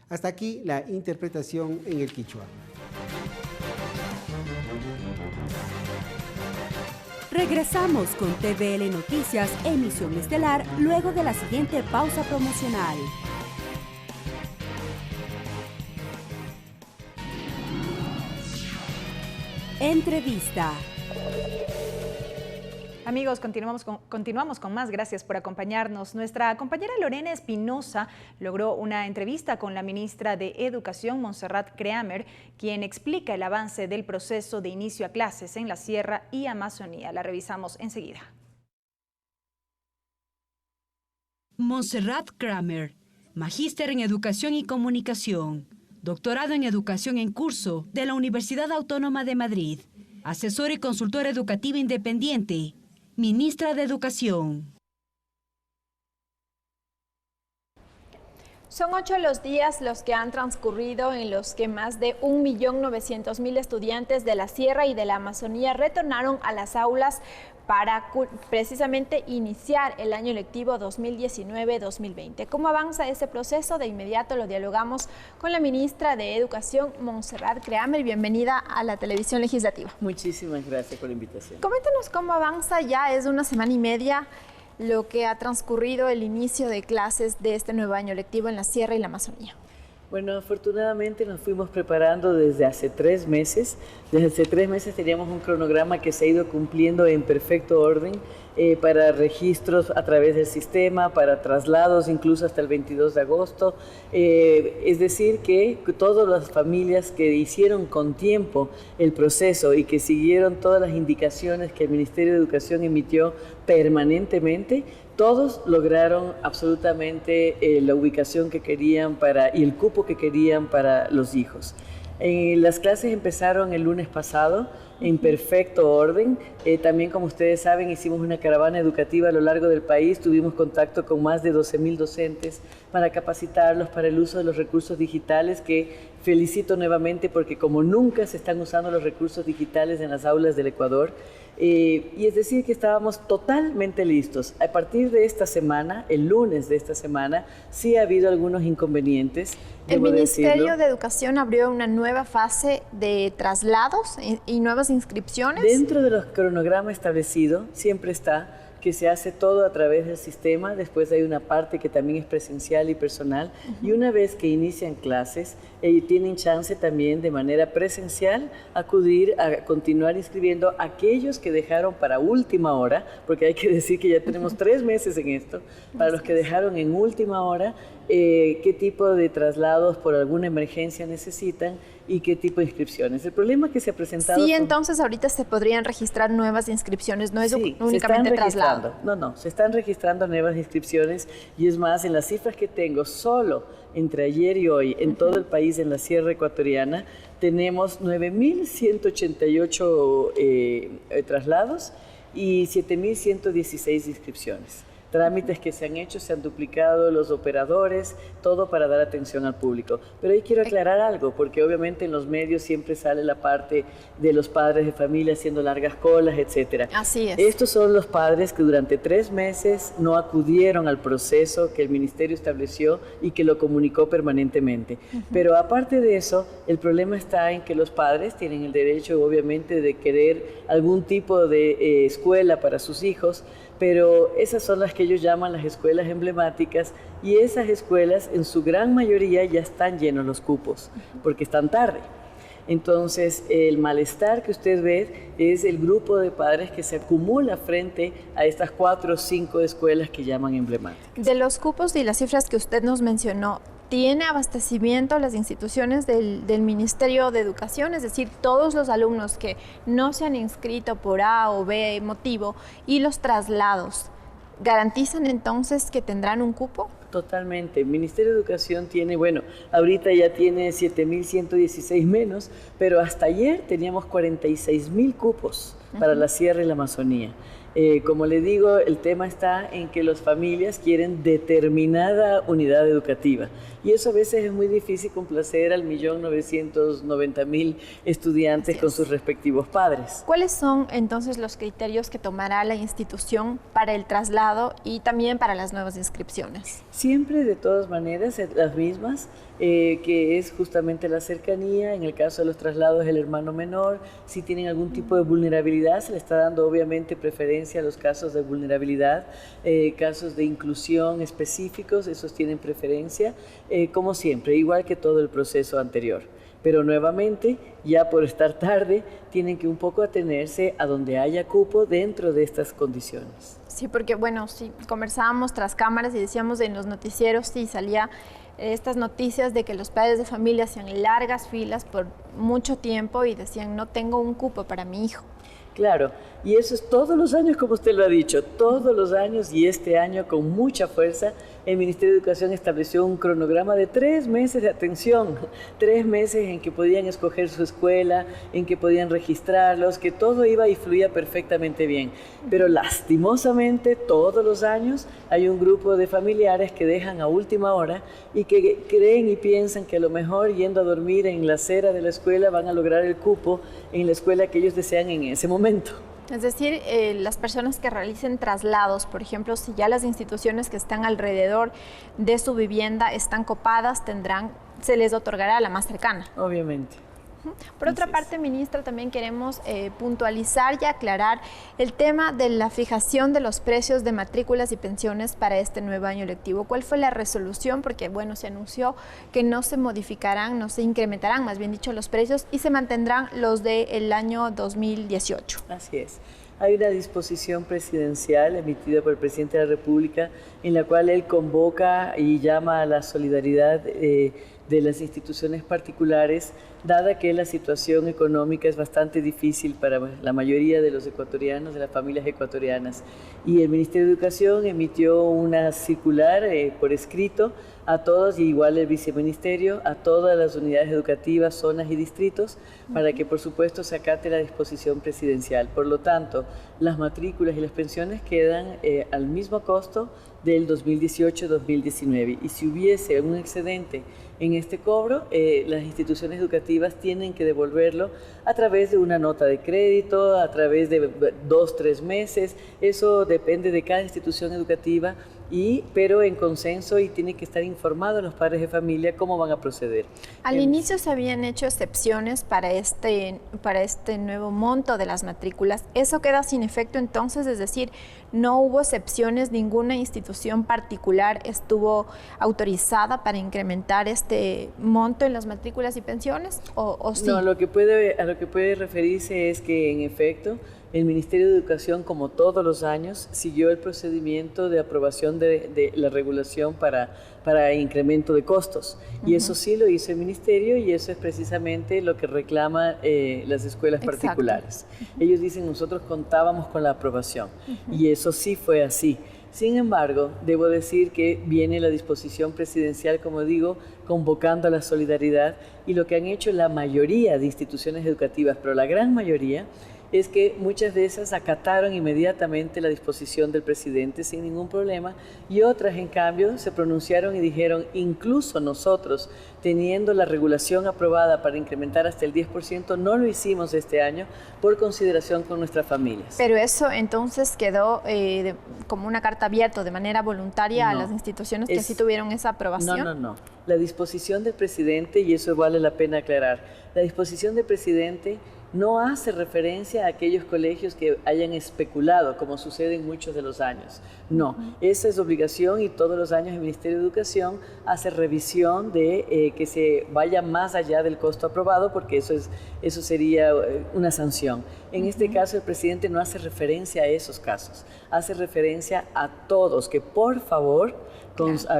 Hasta aquí la interpretación en el quichua. Regresamos con TVL Noticias, emisión estelar, luego de la siguiente pausa promocional. Entrevista. Amigos, continuamos con más. Gracias por acompañarnos. Nuestra compañera Lorena Espinosa logró una entrevista con la ministra de Educación, Montserrat Creamer, quien explica el avance del proceso de inicio a clases en la Sierra y Amazonía. La revisamos enseguida. Montserrat Creamer, magíster en Educación y Comunicación, doctorado en Educación en Curso de la Universidad Autónoma de Madrid, asesora y consultora educativa independiente, ministra de Educación. Son 8 los días los que han transcurrido en los que más de 1.900.000 estudiantes de la Sierra y de la Amazonía retornaron a las aulas para precisamente iniciar el año lectivo 2019-2020. ¿Cómo avanza ese proceso? De inmediato lo dialogamos con la ministra de Educación, Montserrat Creamer. Bienvenida a la televisión legislativa. Muchísimas gracias por la invitación. Coméntanos cómo avanza, ya es una semana y media lo que ha transcurrido el inicio de clases de este nuevo año lectivo en la Sierra y la Amazonía. Bueno, afortunadamente nos fuimos preparando desde hace 3 meses. Desde hace 3 meses teníamos un cronograma que se ha ido cumpliendo en perfecto orden para registros a través del sistema, para traslados incluso hasta el 22 de agosto. Es decir, que todas las familias que hicieron con tiempo el proceso y que siguieron todas las indicaciones que el Ministerio de Educación emitió permanentemente, todos lograron absolutamente la ubicación que querían y el cupo que querían para los hijos. Las clases empezaron el lunes pasado en perfecto orden. También, como ustedes saben, hicimos una caravana educativa a lo largo del país. Tuvimos contacto con más de 12.000 docentes para capacitarlos para el uso de los recursos digitales, que felicito nuevamente porque como nunca se están usando los recursos digitales en las aulas del Ecuador. Y es decir que estábamos totalmente listos. A partir de esta semana, el lunes de esta semana, sí ha habido algunos inconvenientes. El Ministerio de Educación abrió una nueva fase de traslados y nuevas inscripciones. Dentro de los cronogramas establecidos siempre está que se hace todo a través del sistema. Después hay una parte que también es presencial y personal, y una vez que inician clases, tienen chance también de manera presencial acudir a continuar inscribiendo a aquellos que dejaron para última hora, porque hay que decir que ya tenemos 3 meses en esto, para los que dejaron en última hora, qué tipo de traslados por alguna emergencia necesitan y qué tipo de inscripciones. El problema que se ha presentado... Sí, entonces ahorita se podrían registrar nuevas inscripciones, no es únicamente traslado. No, se están registrando nuevas inscripciones, y es más, en las cifras que tengo, solo entre ayer y hoy, en todo el país, en la Sierra Ecuatoriana, tenemos 9.188 traslados y 7.116 inscripciones. Trámites que se han hecho, se han duplicado los operadores, todo para dar atención al público. Pero ahí quiero aclarar algo, porque obviamente en los medios siempre sale la parte de los padres de familia haciendo largas colas, etcétera. Así es. Estos son los padres que durante 3 meses no acudieron al proceso que el Ministerio estableció y que lo comunicó permanentemente. Pero aparte de eso, el problema está en que los padres tienen el derecho, obviamente, de querer algún tipo de escuela para sus hijos, pero esas son las que ellos llaman las escuelas emblemáticas, y esas escuelas en su gran mayoría ya están llenos los cupos, porque están tarde. Entonces, el malestar que usted ve es el grupo de padres que se acumula frente a estas 4 o 5 escuelas que llaman emblemáticas. De los cupos y las cifras que usted nos mencionó, ¿tiene abastecimiento las instituciones del Ministerio de Educación? Es decir, todos los alumnos que no se han inscrito por A o B motivo y los traslados, ¿garantizan entonces que tendrán un cupo? Totalmente. El Ministerio de Educación tiene, bueno, ahorita ya tiene 7.116 menos, pero hasta ayer teníamos 46.000 cupos para la Sierra y la Amazonía. Como le digo, el tema está en que las familias quieren determinada unidad educativa, y eso a veces es muy difícil complacer al 1.990.000 estudiantes con sus respectivos padres. ¿Cuáles son entonces los criterios que tomará la institución para el traslado y también para las nuevas inscripciones? Siempre, de todas maneras, las mismas, que es justamente la cercanía. En el caso de los traslados, el hermano menor. Si tienen algún tipo de vulnerabilidad, se le está dando obviamente preferencia a los casos de vulnerabilidad. Casos de inclusión específicos, esos tienen preferencia, como siempre, igual que todo el proceso anterior. Pero nuevamente, ya por estar tarde, tienen que un poco atenerse a donde haya cupo dentro de estas condiciones. Sí, porque bueno, sí, conversábamos tras cámaras y decíamos en los noticieros, sí, salía estas noticias de que los padres de familia hacían largas filas por mucho tiempo y decían, no tengo un cupo para mi hijo. Claro, y eso es todos los años, como usted lo ha dicho, todos los años, y este año con mucha fuerza, el Ministerio de Educación estableció un cronograma de 3 meses de atención, 3 meses en que podían escoger su escuela, en que podían registrarlos, que todo iba y fluía perfectamente bien. Pero lastimosamente todos los años hay un grupo de familiares que dejan a última hora y que creen y piensan que a lo mejor yendo a dormir en la acera de la escuela van a lograr el cupo en la escuela que ellos desean en ese momento. Es decir, las personas que realicen traslados, por ejemplo, si ya las instituciones que están alrededor de su vivienda están copadas, se les otorgará la más cercana. Obviamente. Por otra parte, ministra, también queremos puntualizar y aclarar el tema de la fijación de los precios de matrículas y pensiones para este nuevo año lectivo. ¿Cuál fue la resolución? Porque, bueno, se anunció que no se modificarán, no se incrementarán, más bien dicho, los precios y se mantendrán los del año 2018. Así es. Hay una disposición presidencial emitida por el presidente de la República en la cual él convoca y llama a la solidaridad de las instituciones particulares, dada que la situación económica es bastante difícil para la mayoría de los ecuatorianos, de las familias ecuatorianas. Y el Ministerio de Educación emitió una circular por escrito a todos, y igual el viceministerio, a todas las unidades educativas, zonas y distritos, para que por supuesto se acate la disposición presidencial. Por lo tanto, las matrículas y las pensiones quedan al mismo costo del 2018-2019. Y si hubiese un excedente en este cobro, las instituciones educativas tienen que devolverlo a través de una nota de crédito, a través de 2-3 meses. Eso depende de cada institución educativa, pero en consenso, y tiene que estar informado a los padres de familia cómo van a proceder. Al inicio se habían hecho excepciones para este nuevo monto de las matrículas. ¿Eso queda sin efecto entonces? Es decir, no hubo excepciones, ninguna institución particular estuvo autorizada para incrementar este monto en las matrículas y pensiones, ¿o sí? No, a lo que puede referirse es que en efecto el Ministerio de Educación, como todos los años, siguió el procedimiento de aprobación de la regulación para incremento de costos. Y eso sí lo hizo el Ministerio, y eso es precisamente lo que reclama las escuelas particulares. Ellos dicen, nosotros contábamos con la aprobación, y eso sí fue así. Sin embargo, debo decir que viene la disposición presidencial, como digo, convocando a la solidaridad, y lo que han hecho la mayoría de instituciones educativas, pero la gran mayoría, es que muchas de esas acataron inmediatamente la disposición del presidente sin ningún problema, y otras, en cambio, se pronunciaron y dijeron, incluso nosotros, teniendo la regulación aprobada para incrementar hasta el 10%, no lo hicimos este año por consideración con nuestras familias. Pero eso entonces quedó como una carta abierta de manera voluntaria a las instituciones que sí tuvieron esa aprobación. No. La disposición del presidente, y eso vale la pena aclarar, la disposición del presidente no hace referencia a aquellos colegios que hayan especulado, como sucede en muchos de los años. No, esa es obligación, y todos los años el Ministerio de Educación hace revisión de que se vaya más allá del costo aprobado, porque eso sería una sanción. En este caso el presidente no hace referencia a esos casos, hace referencia a todos, que por favor,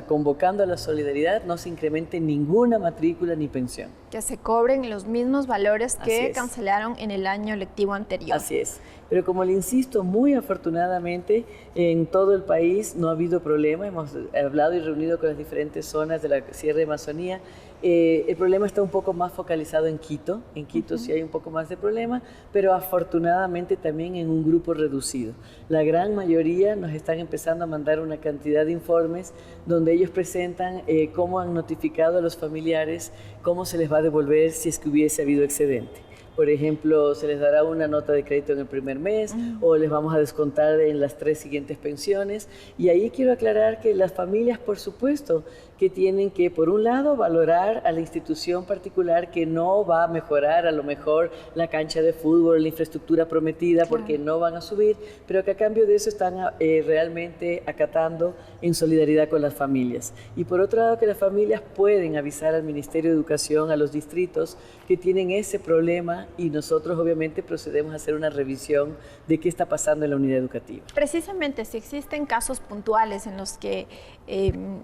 convocando a la solidaridad, no se incremente ninguna matrícula ni pensión. Que se cobren los mismos valores que cancelaron en el año lectivo anterior. Así es. Pero como le insisto, muy afortunadamente en todo el país no ha habido problema. Hemos hablado y reunido con las diferentes zonas de la Sierra de Amazonía. El problema está un poco más focalizado en Quito. En Quito sí hay un poco más de problema, pero afortunadamente también en un grupo reducido. La gran mayoría nos están empezando a mandar una cantidad de informes donde ellos presentan cómo han notificado a los familiares, cómo se les va a devolver si es que hubiese habido excedente. Por ejemplo, se les dará una nota de crédito en el primer mes, o les vamos a descontar en las 3 siguientes pensiones. Y ahí quiero aclarar que las familias, por supuesto, que tienen que, por un lado, valorar a la institución particular que no va a mejorar a lo mejor la cancha de fútbol, la infraestructura prometida, porque no van a subir, pero que a cambio de eso están realmente acatando en solidaridad con las familias. Y por otro lado, que las familias pueden avisar al Ministerio de Educación, a los distritos que tienen ese problema, y nosotros obviamente procedemos a hacer una revisión de qué está pasando en la unidad educativa. Precisamente, si existen casos puntuales en los que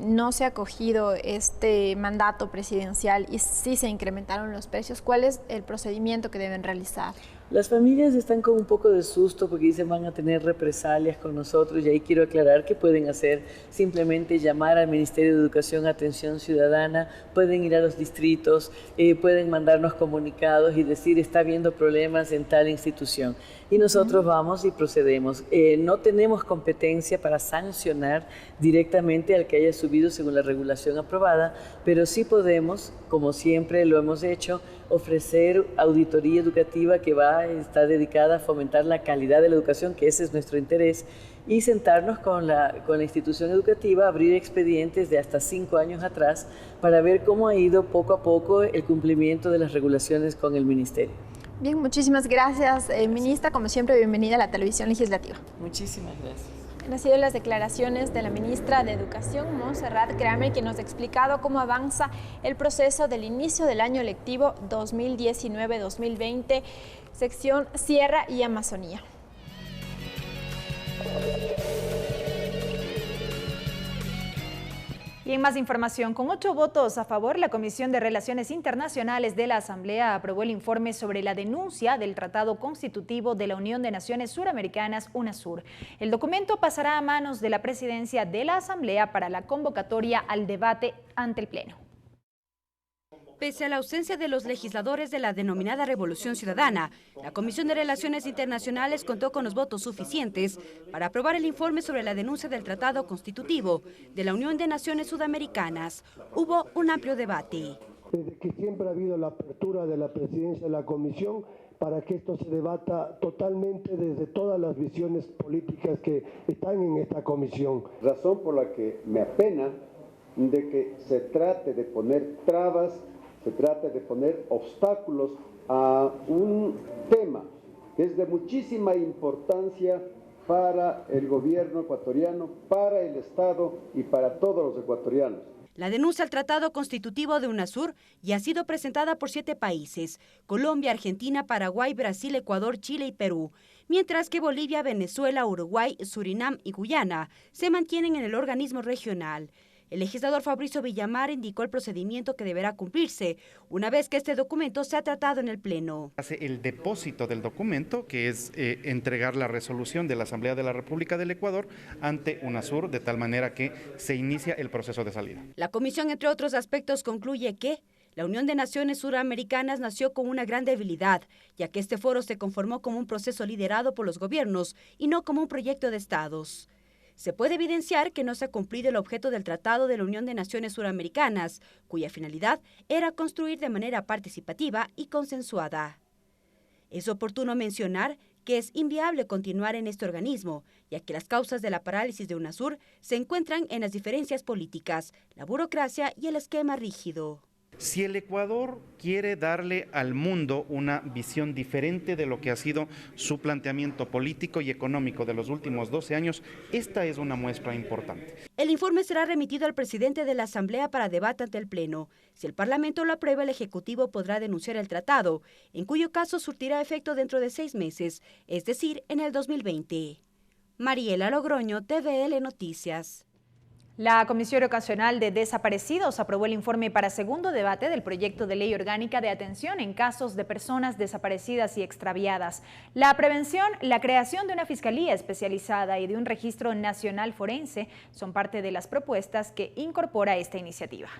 no se ha acogido este mandato presidencial y sí se incrementaron los precios, ¿cuál es el procedimiento que deben realizar? Las familias están con un poco de susto porque dicen van a tener represalias con nosotros, y ahí quiero aclarar que pueden hacer simplemente llamar al Ministerio de Educación Atención Ciudadana, pueden ir a los distritos, pueden mandarnos comunicados y decir está habiendo problemas en tal institución. Y nosotros vamos y procedemos. No tenemos competencia para sancionar directamente al que haya subido según la regulación aprobada, pero sí podemos, como siempre lo hemos hecho, ofrecer auditoría educativa que está dedicada a fomentar la calidad de la educación, que ese es nuestro interés, y sentarnos con la institución educativa, abrir expedientes de hasta 5 años atrás para ver cómo ha ido poco a poco el cumplimiento de las regulaciones con el Ministerio. Bien, muchísimas gracias, ministra. Como siempre, bienvenida a la televisión legislativa. Muchísimas gracias. Han sido las declaraciones de la ministra de Educación, Montserrat Kramer, quien nos ha explicado cómo avanza el proceso del inicio del año lectivo 2019-2020, sección Sierra y Amazonía. Y en más información, con 8 votos a favor, la Comisión de Relaciones Internacionales de la Asamblea aprobó el informe sobre la denuncia del Tratado Constitutivo de la Unión de Naciones Suramericanas, UNASUR. El documento pasará a manos de la presidencia de la Asamblea para la convocatoria al debate ante el Pleno. Pese a la ausencia de los legisladores de la denominada Revolución Ciudadana, la Comisión de Relaciones Internacionales contó con los votos suficientes para aprobar el informe sobre la denuncia del Tratado Constitutivo de la Unión de Naciones Sudamericanas. Hubo un amplio debate. Desde que siempre ha habido la apertura de la presidencia de la Comisión para que esto se debata totalmente desde todas las visiones políticas que están en esta comisión. Razón por la que me apena de que se trate de poner trabas, se trata de poner obstáculos a un tema que es de muchísima importancia para el gobierno ecuatoriano, para el Estado y para todos los ecuatorianos. La denuncia al Tratado Constitutivo de UNASUR ya ha sido presentada por 7 países: Colombia, Argentina, Paraguay, Brasil, Ecuador, Chile y Perú, mientras que Bolivia, Venezuela, Uruguay, Surinam y Guyana se mantienen en el organismo regional. El legislador Fabricio Villamar indicó el procedimiento que deberá cumplirse una vez que este documento sea tratado en el Pleno. Hace el depósito del documento, que es entregar la resolución de la Asamblea de la República del Ecuador ante UNASUR, de tal manera que se inicia el proceso de salida. La comisión, entre otros aspectos, concluye que la Unión de Naciones Suramericanas nació con una gran debilidad, ya que este foro se conformó como un proceso liderado por los gobiernos y no como un proyecto de estados. Se puede evidenciar que no se ha cumplido el objeto del Tratado de la Unión de Naciones Suramericanas, cuya finalidad era construir de manera participativa y consensuada. Es oportuno mencionar que es inviable continuar en este organismo, ya que las causas de la parálisis de UNASUR se encuentran en las diferencias políticas, la burocracia y el esquema rígido. Si el Ecuador quiere darle al mundo una visión diferente de lo que ha sido su planteamiento político y económico de los últimos 12 años, esta es una muestra importante. El informe será remitido al presidente de la Asamblea para debate ante el Pleno. Si el Parlamento lo aprueba, el Ejecutivo podrá denunciar el tratado, en cuyo caso surtirá efecto dentro de 6 meses, es decir, en el 2020. Mariela Logroño, TVL Noticias. La Comisión Ocasional de Desaparecidos aprobó el informe para segundo debate del proyecto de ley orgánica de atención en casos de personas desaparecidas y extraviadas. La prevención, la creación de una fiscalía especializada y de un registro nacional forense son parte de las propuestas que incorpora esta iniciativa.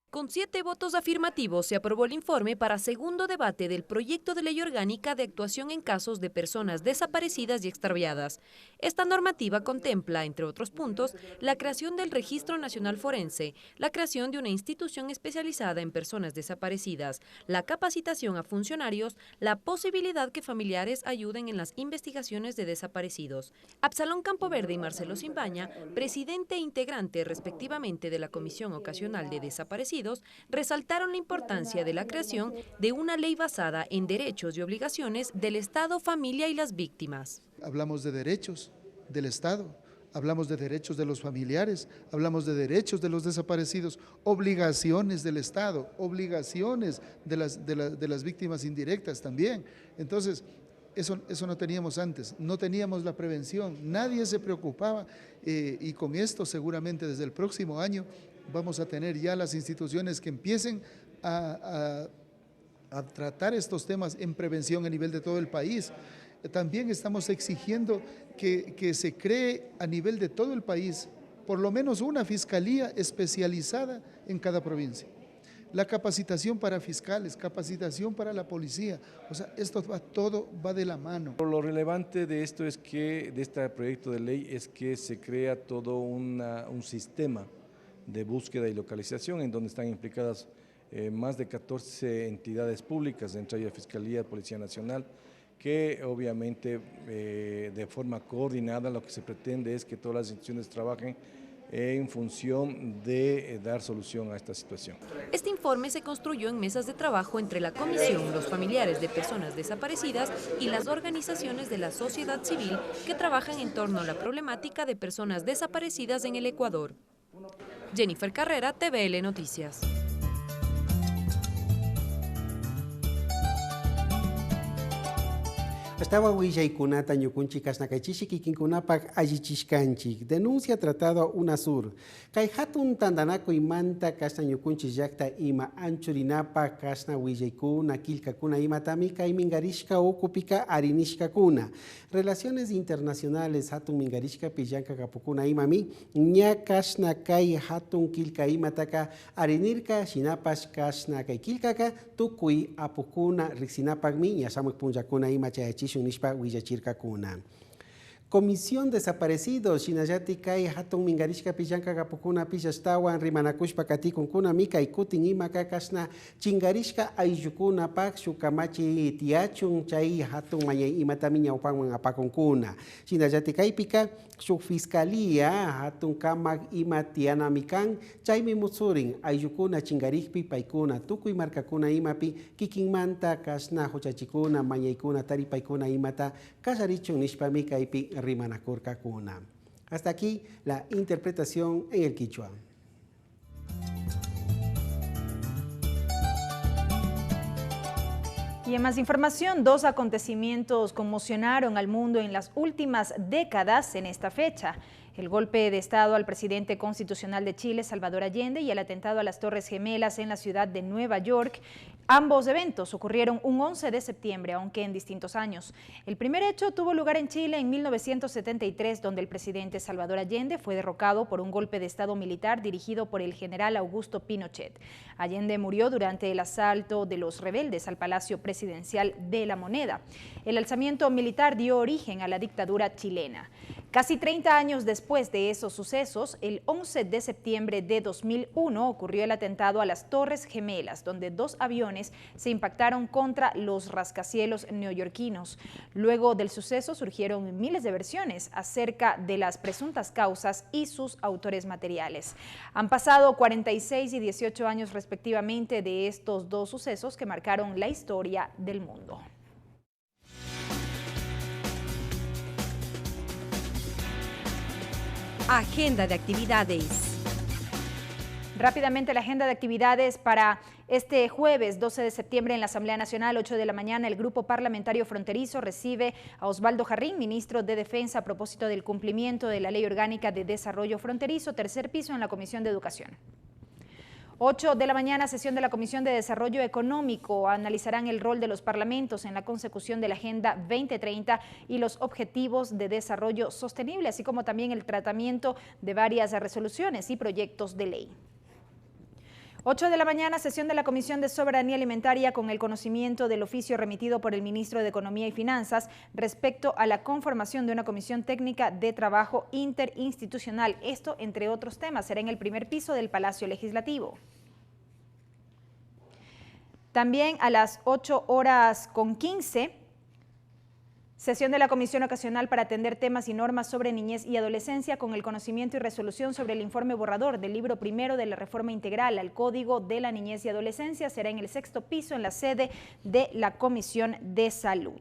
Con 7 votos afirmativos se aprobó el informe para segundo debate del proyecto de ley orgánica de actuación en casos de personas desaparecidas y extraviadas. Esta normativa contempla, entre otros puntos, la creación del Registro Nacional Forense, la creación de una institución especializada en personas desaparecidas, la capacitación a funcionarios, la posibilidad que familiares ayuden en las investigaciones de desaparecidos. Absalón Campoverde y Marcelo Simbaña, presidente e integrante respectivamente de la Comisión Ocasional de Desaparecidos, resaltaron la importancia de la creación de una ley basada en derechos y obligaciones del Estado, familia y las víctimas. Hablamos de derechos del Estado, hablamos de derechos de los familiares, hablamos de derechos de los desaparecidos, obligaciones del Estado, obligaciones de las víctimas indirectas también. Entonces, eso no teníamos antes, no teníamos la prevención, nadie se preocupaba y con esto seguramente desde el próximo año vamos a tener ya las instituciones que empiecen a a tratar estos temas en prevención a nivel de todo el país. También estamos exigiendo que se cree a nivel de todo el país por lo menos una fiscalía especializada en cada provincia. La capacitación para fiscales, capacitación para la policía, o sea, todo va de la mano. Lo relevante de esto es que, de este proyecto de ley, es que se crea todo un sistema de búsqueda y localización en donde están implicadas más de 14 entidades públicas, entre ellas Fiscalía, Policía Nacional, que obviamente de forma coordinada lo que se pretende es que todas las instituciones trabajen en función de dar solución a esta situación. Este informe se construyó en mesas de trabajo entre la Comisión, los familiares de personas desaparecidas y las organizaciones de la sociedad civil que trabajan en torno a la problemática de personas desaparecidas en el Ecuador. Jennifer Carrera, TVL Noticias. Estaba Huillaikunata ñukunchikas nakaichishi kikinkunapak allichishkanchik. Denuncia Tratado UNASUR. Kay hatun tandanako imanta kasna ñukunchis llakta ima anchurinapa kasna Huillaikuna kilkakuna imatami kay mingarishka okupika arinishkakuna. Relaciones internacionales hatun mingarishka pillanka kapukuna imami ña kasna kay hatun kilka imataka arinirka shinapas kasna kay kilkaka tukui apukuna riksinapakmi ñasamuk punllakuna ima chayachishun nishpa willachirkakuna. Comisión Desaparecidos, Shinayati Kai Hatun Mingarishka Pillanka Kapukuna Pillashtawan, Rimanakushpa Katikunkuna Mika y Kutin Imaka Kasna, Chingarishka Ayukuna Pak, Shukamachi Tiachun, Chay Hatun Maya Imatamiña Upangan Apakunkuna. Shinayati Kai Pika, Shuk Fiscalía, Hatun Kamak Imatiana Mikan, Chaymi Mutsurin, Ayukuna Chingarikpi Paikuna, Tukui Markakuna Imapi, Kikinmanta, Kasna Huchachikuna, Mayaikuna, Taripaikuna Imata, Kasarichun Nishpa Mika Ipi. Rimanakurkakuna. Hasta aquí la interpretación en el quichua. Y en más información, 2 acontecimientos conmocionaron al mundo en las últimas décadas en esta fecha. El golpe de Estado al presidente constitucional de Chile, Salvador Allende, y el atentado a las Torres Gemelas en la ciudad de Nueva York. Ambos eventos ocurrieron un 11 de septiembre, aunque en distintos años. El primer hecho tuvo lugar en Chile en 1973, donde el presidente Salvador Allende fue derrocado por un golpe de Estado militar dirigido por el general Augusto Pinochet. Allende murió durante el asalto de los rebeldes al Palacio Presidencial de la Moneda. El alzamiento militar dio origen a la dictadura chilena. Casi 30 años después de esos sucesos, el 11 de septiembre de 2001 ocurrió el atentado a las Torres Gemelas, donde 2 aviones se impactaron contra los rascacielos neoyorquinos. Luego del suceso surgieron miles de versiones acerca de las presuntas causas y sus autores materiales. Han pasado 46 y 18 años respectivamente de estos 2 sucesos que marcaron la historia del mundo. Agenda de actividades. Rápidamente la agenda de actividades para este jueves 12 de septiembre en la Asamblea Nacional, 8 de la mañana, el Grupo Parlamentario Fronterizo recibe a Osvaldo Jarrín, ministro de Defensa, a propósito del cumplimiento de la Ley Orgánica de Desarrollo Fronterizo, tercer piso en la Comisión de Educación. 8 de la mañana, sesión de la Comisión de Desarrollo Económico. Analizarán el rol de los parlamentos en la consecución de la Agenda 2030 y los objetivos de desarrollo sostenible, así como también el tratamiento de varias resoluciones y proyectos de ley. 8 de la mañana, sesión de la Comisión de Soberanía Alimentaria con el conocimiento del oficio remitido por el ministro de Economía y Finanzas respecto a la conformación de una comisión técnica de trabajo interinstitucional. Esto, entre otros temas, será en el primer piso del Palacio Legislativo. También a las 8:15, sesión de la Comisión Ocasional para atender temas y normas sobre niñez y adolescencia con el conocimiento y resolución sobre el informe borrador del libro primero de la reforma integral al Código de la Niñez y Adolescencia. Será en el 6º piso en la sede de la Comisión de Salud.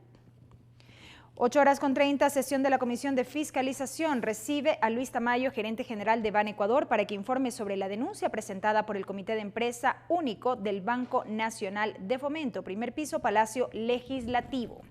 8:30, sesión de la Comisión de Fiscalización. Recibe a Luis Tamayo, gerente general de Ban Ecuador, para que informe sobre la denuncia presentada por el Comité de Empresa Único del Banco Nacional de Fomento. Primer piso, Palacio Legislativo.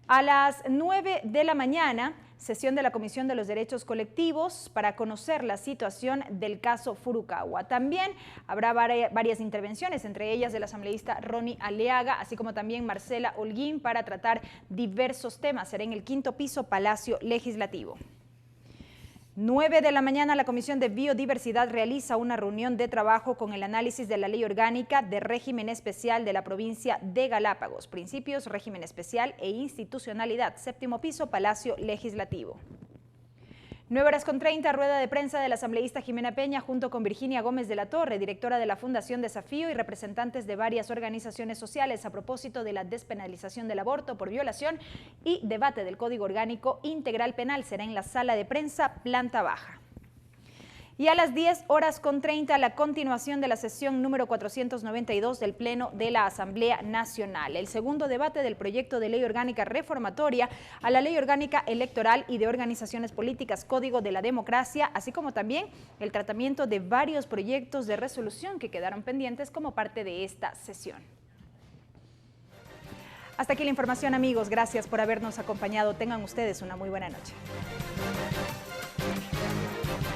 A las 9 de la mañana, sesión de la Comisión de los Derechos Colectivos para conocer la situación del caso Furukawa. También habrá varias intervenciones, entre ellas del asambleísta Ronnie Aliaga, así como también Marcela Holguín, para tratar diversos temas. Será en el 5º piso Palacio Legislativo. 9 de la mañana, la Comisión de Biodiversidad realiza una reunión de trabajo con el análisis de la Ley Orgánica de Régimen Especial de la provincia de Galápagos. Principios, régimen especial e institucionalidad. 7º piso, Palacio Legislativo. 9:30, rueda de prensa del asambleísta Jimena Peña junto con Virginia Gómez de la Torre, directora de la Fundación Desafío y representantes de varias organizaciones sociales a propósito de la despenalización del aborto por violación y debate del Código Orgánico Integral Penal. Será en la sala de prensa, planta baja. Y a las 10:30, la continuación de la sesión número 492 del Pleno de la Asamblea Nacional. El segundo debate del proyecto de ley orgánica reformatoria a la Ley Orgánica Electoral y de Organizaciones Políticas, Código de la Democracia, así como también el tratamiento de varios proyectos de resolución que quedaron pendientes como parte de esta sesión. Hasta aquí la información, amigos. Gracias por habernos acompañado. Tengan ustedes una muy buena noche.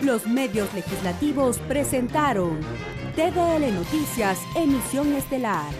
Los medios legislativos presentaron TVL Noticias, emisión estelar.